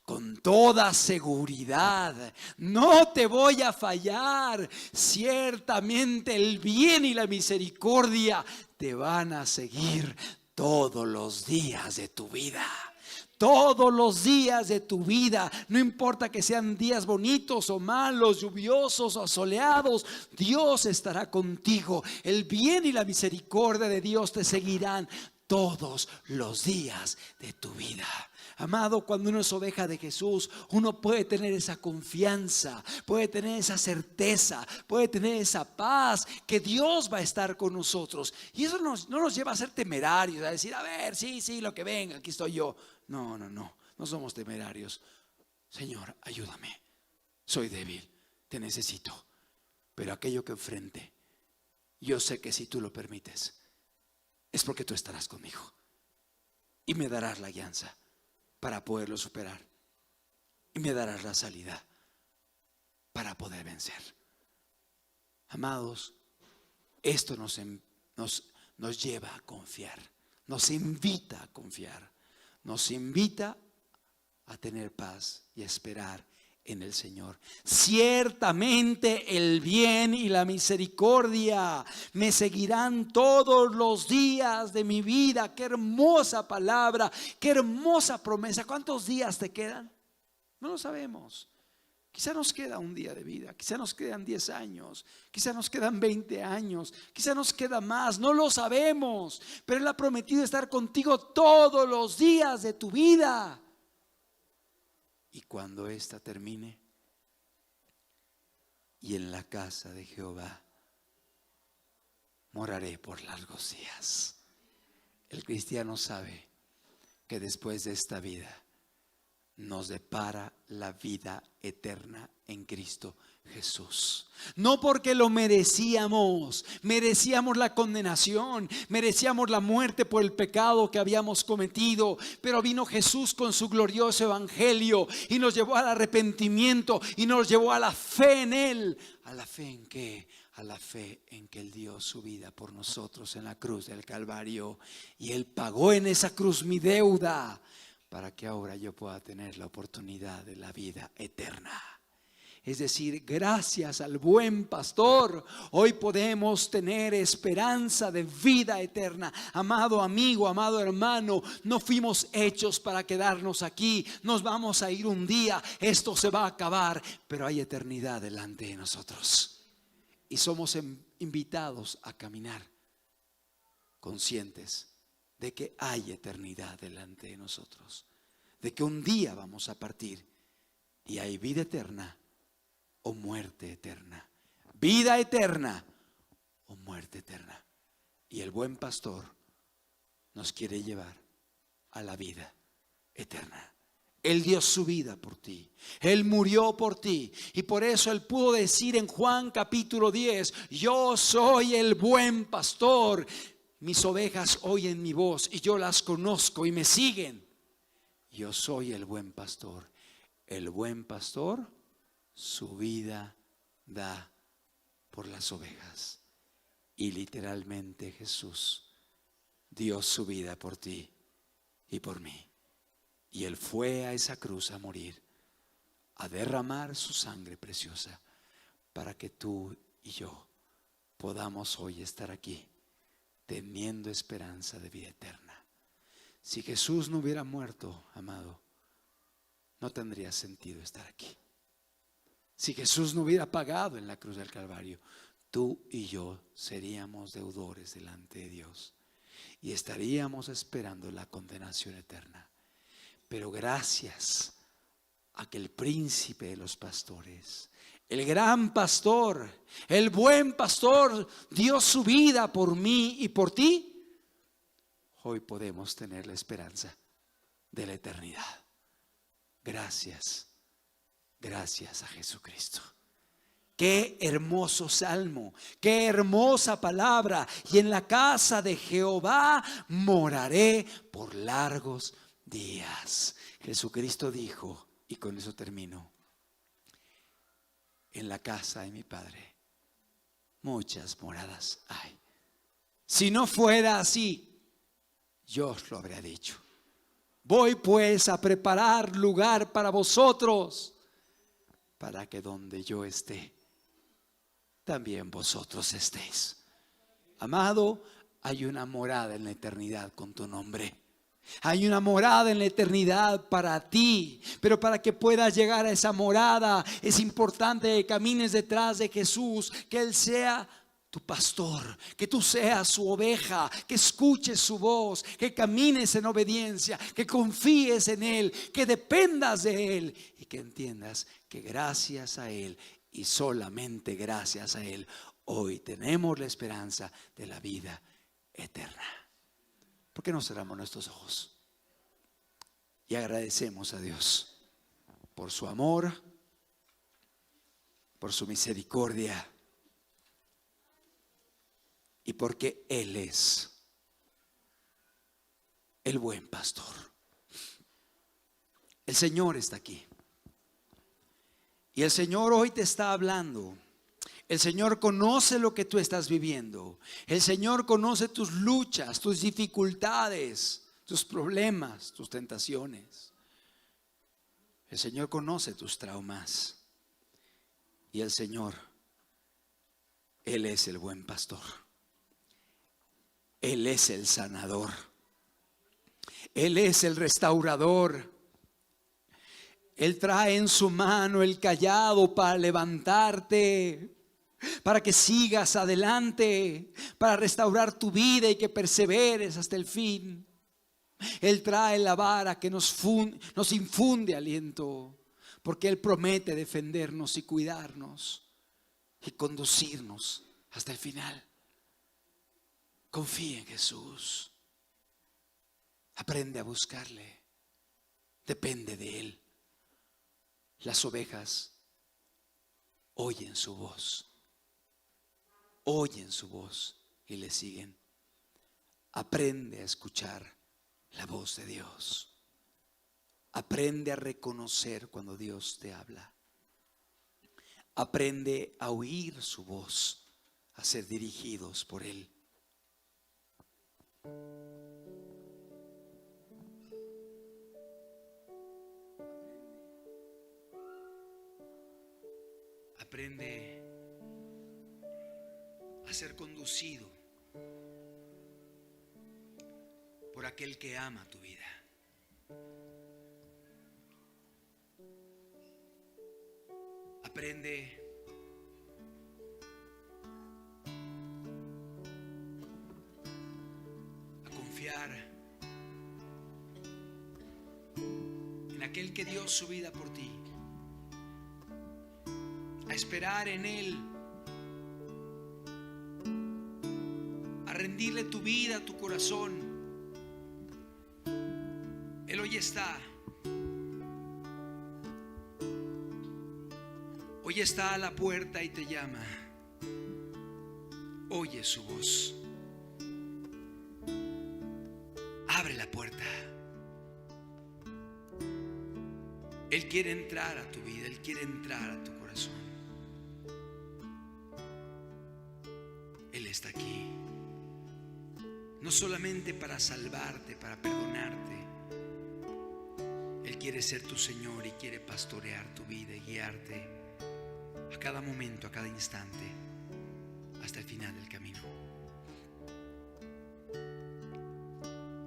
con toda seguridad. No te voy a fallar. Ciertamente el bien y la misericordia te van a seguir todos los días de tu vida. Todos los días de tu vida, no importa que sean días bonitos o malos, lluviosos o soleados, Dios estará contigo. El bien y la misericordia de Dios te seguirán todos los días de tu vida. Amado, cuando uno es oveja de Jesús, uno puede tener esa confianza, puede tener esa certeza, puede tener esa paz que Dios va a estar con nosotros. Y eso no nos lleva a ser temerarios, a decir: a ver, sí, lo que venga, aquí estoy yo. No somos temerarios. Señor, ayúdame, soy débil, te necesito, pero aquello que enfrente, yo sé que si tú lo permites, es porque tú estarás conmigo y me darás la guianza para poderlo superar, y me darás la salida para poder vencer. Amados, esto nos lleva a confiar, nos invita a confiar, nos invita a tener paz y a esperar en el Señor. Ciertamente el bien y la misericordia me seguirán todos los días de mi vida. Qué hermosa palabra, qué hermosa promesa. ¿Cuántos días te quedan? No lo sabemos. Quizá nos queda un día de vida, quizá nos quedan 10 años, quizá nos quedan 20 años, quizá nos queda más, no lo sabemos. Pero Él ha prometido estar contigo todos los días de tu vida. Y cuando esta termine, y en la casa de Jehová moraré por largos días. El cristiano sabe que después de esta vida nos depara la vida eterna en Cristo Jesús. No porque lo merecíamos la condenación, merecíamos la muerte por el pecado que habíamos cometido, pero vino Jesús con su glorioso evangelio y nos llevó al arrepentimiento y nos llevó a la fe en Él. ¿A la fe en qué? A la fe en que Él dio su vida por nosotros en la cruz del Calvario, y Él pagó en esa cruz mi deuda para que ahora yo pueda tener la oportunidad de la vida eterna. Es decir, gracias al buen pastor, hoy podemos tener esperanza de vida eterna. Amado amigo, amado hermano, no fuimos hechos para quedarnos aquí. Nos vamos a ir un día, esto se va a acabar, pero hay eternidad delante de nosotros. Y somos invitados a caminar conscientes de que hay eternidad delante de nosotros, de que un día vamos a partir y hay vida eterna o muerte eterna, vida eterna o muerte eterna. Y el buen pastor nos quiere llevar a la vida eterna. Él dio su vida por ti, Él murió por ti, y por eso Él pudo decir en Juan capítulo 10: yo soy el buen pastor, mis ovejas oyen mi voz y yo las conozco y me siguen. Yo soy el buen pastor. El buen pastor su vida da por las ovejas. Y literalmente Jesús dio su vida por ti y por mí. Y Él fue a esa cruz a morir, a derramar su sangre preciosa, para que tú y yo podamos hoy estar aquí teniendo esperanza de vida eterna. Si Jesús no hubiera muerto, amado, no tendría sentido estar aquí. Si Jesús no hubiera pagado en la cruz del Calvario, tú y yo seríamos deudores delante de Dios y estaríamos esperando la condenación eterna. Pero gracias a que el príncipe de los pastores, el gran pastor, el buen pastor, dio su vida por mí y por ti, hoy podemos tener la esperanza de la eternidad. Gracias a Jesucristo. Qué hermoso salmo, qué hermosa palabra. Y en la casa de Jehová moraré por largos días. Jesucristo dijo, y con eso termino: en la casa de mi Padre muchas moradas hay. Si no fuera así, yo os lo habría dicho. Voy pues a preparar lugar para vosotros, para que donde yo esté, también vosotros estéis. Amado, hay una morada en la eternidad con tu nombre. Hay una morada en la eternidad para ti, pero para que puedas llegar a esa morada es importante que camines detrás de Jesús, que Él sea tu pastor, que tú seas su oveja, que escuches su voz, que camines en obediencia, que confíes en Él, que dependas de Él y que entiendas que gracias a Él y solamente gracias a Él hoy tenemos la esperanza de la vida eterna. ¿Por qué no cerramos nuestros ojos y agradecemos a Dios por su amor, por su misericordia y porque Él es el buen pastor? El Señor está aquí y el Señor hoy te está hablando. El Señor conoce lo que tú estás viviendo. El Señor conoce tus luchas, tus dificultades, tus problemas, tus tentaciones. El Señor conoce tus traumas. Y el Señor, Él es el buen pastor. Él es el sanador. Él es el restaurador. Él trae en su mano el cayado para levantarte, para que sigas adelante, para restaurar tu vida y que perseveres hasta el fin. Él trae la vara que nos infunde aliento, porque Él promete defendernos y cuidarnos y conducirnos hasta el final. Confía en Jesús. Aprende a buscarle. Depende de Él. Las ovejas oyen su voz. Oyen su voz y le siguen. Aprende a escuchar la voz de Dios. Aprende a reconocer cuando Dios te habla. Aprende a oír su voz, a ser dirigidos por Él. Aprende a ser conducido por aquel que ama tu vida. Aprende a confiar en aquel que dio su vida por ti. A esperar en Él, a rendirle tu vida, tu corazón. Él hoy está a la puerta y te llama. Oye su voz. Abre la puerta. Él quiere entrar a tu vida, Él quiere entrar a tu corazón. Él está aquí, no solamente para salvarte, para perdonarte. Él quiere ser tu Señor y quiere pastorear tu vida y guiarte a cada momento, a cada instante, hasta el final del camino.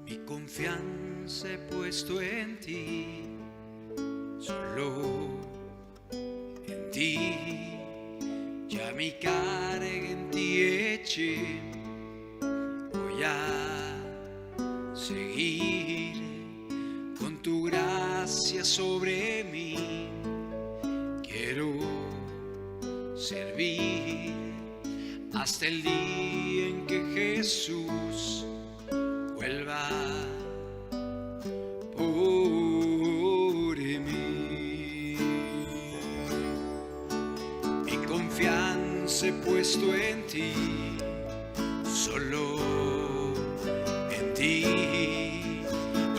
Mi confianza he puesto en ti, solo en ti. Ya mi carga en ti eché, voy a seguir con tu gracia sobre mí. Quiero servir hasta el día en que Jesús vuelva por mí. Mi confianza he puesto en ti, solo en ti.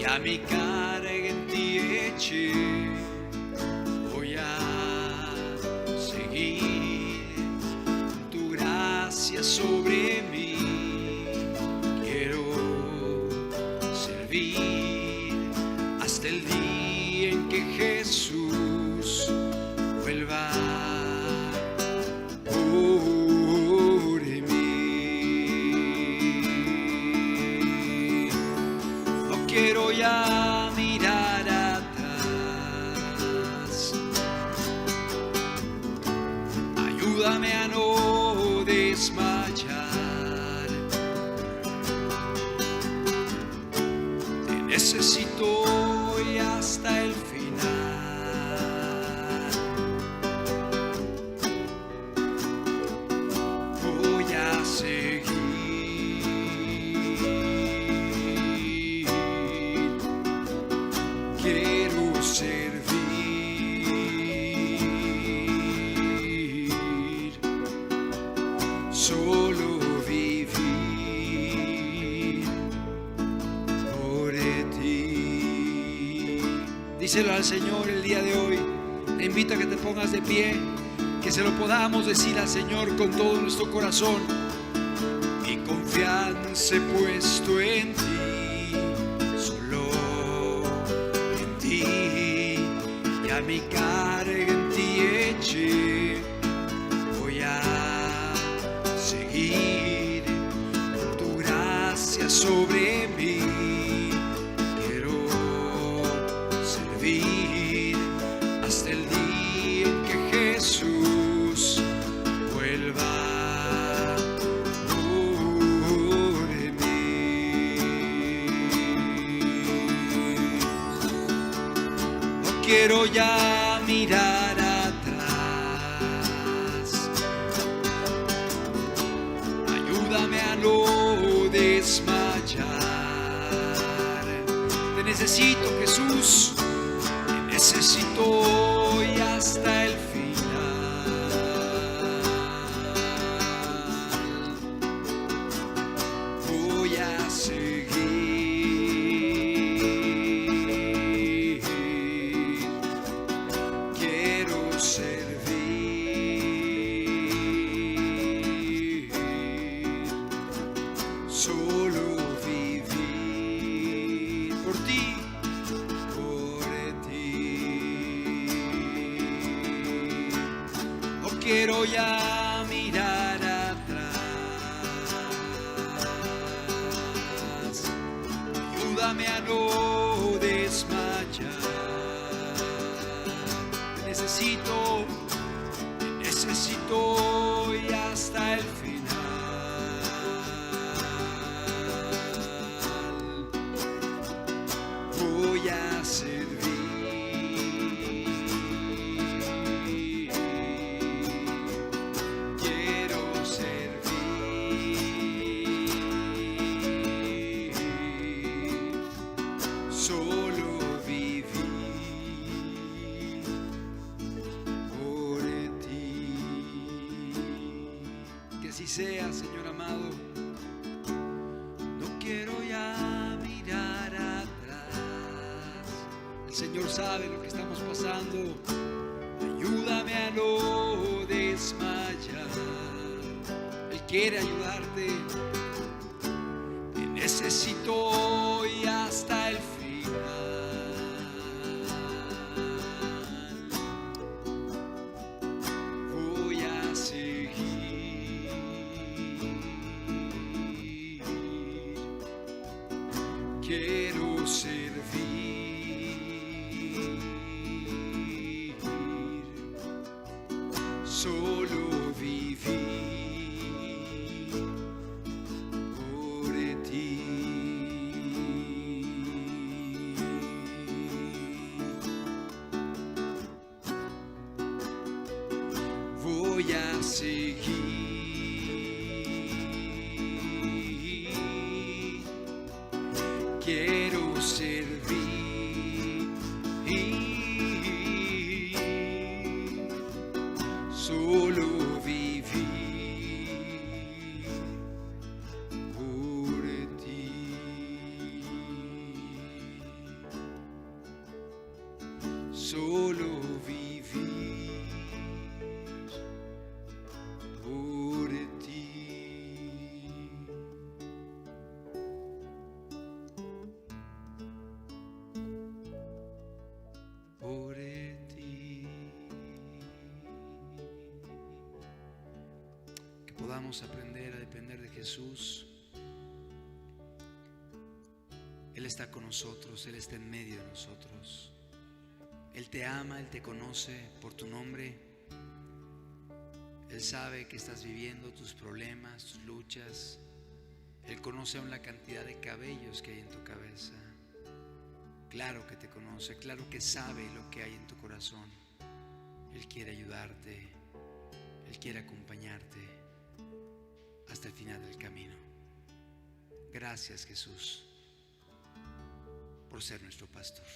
Ya mi carga en ti eché, voy a seguir con tu gracia sobre mí. Quiero servir hasta el día en que Jesús vuelva por mí. No quiero ya mirar atrás. Ayúdame a no desmayar. Te necesito y hasta el final. Voy a seguir. Quiero servir. Solo vivir por ti. Díselo al Señor el día de hoy. Te invito a que te pongas de pie, que se lo podamos decir al Señor con todo nuestro corazón. Mi confianza he puesto en ti, solo en ti. Ya mi carga en ti eché. Voy a seguir con tu gracia sobre mí. Quiero servir hasta el día en que Jesús vuelva por mí. No quiero ya mirar atrás. Ayúdame a no desmayar. Te necesito, Jesús. Te necesito hoy hasta el final. Voy a seguir. Quiero servir. Solo vivir por ti. No quiero ya mirar atrás. Ayúdame a no desmayar. Te necesito hoy hasta el final. Voy a servir. Quiero servir. Solo vivir por ti. Que así sea, Señor amado. No quiero ya mirar atrás. El Señor sabe lo que estamos pasando. Ayúdame a no desmayar. Él quiere ayudarte. Te necesito hoy hasta el final. Voy a seguir. Quiero servir. Solo vivir por ti. Voy a seguir. Quiero servir. Solo vivir por ti. Solo vivir por ti. Por ti. Que podamos aprender a depender de Jesús. Él está con nosotros, Él está en medio de nosotros. Él te ama, Él te conoce por tu nombre. Él sabe que estás viviendo tus problemas, tus luchas. Él conoce aún la cantidad de cabellos que hay en tu cabeza. Claro que te conoce, claro que sabe lo que hay en tu corazón. Él quiere ayudarte, Él quiere acompañarte hasta el final del camino. Gracias, Jesús, por ser nuestro pastor.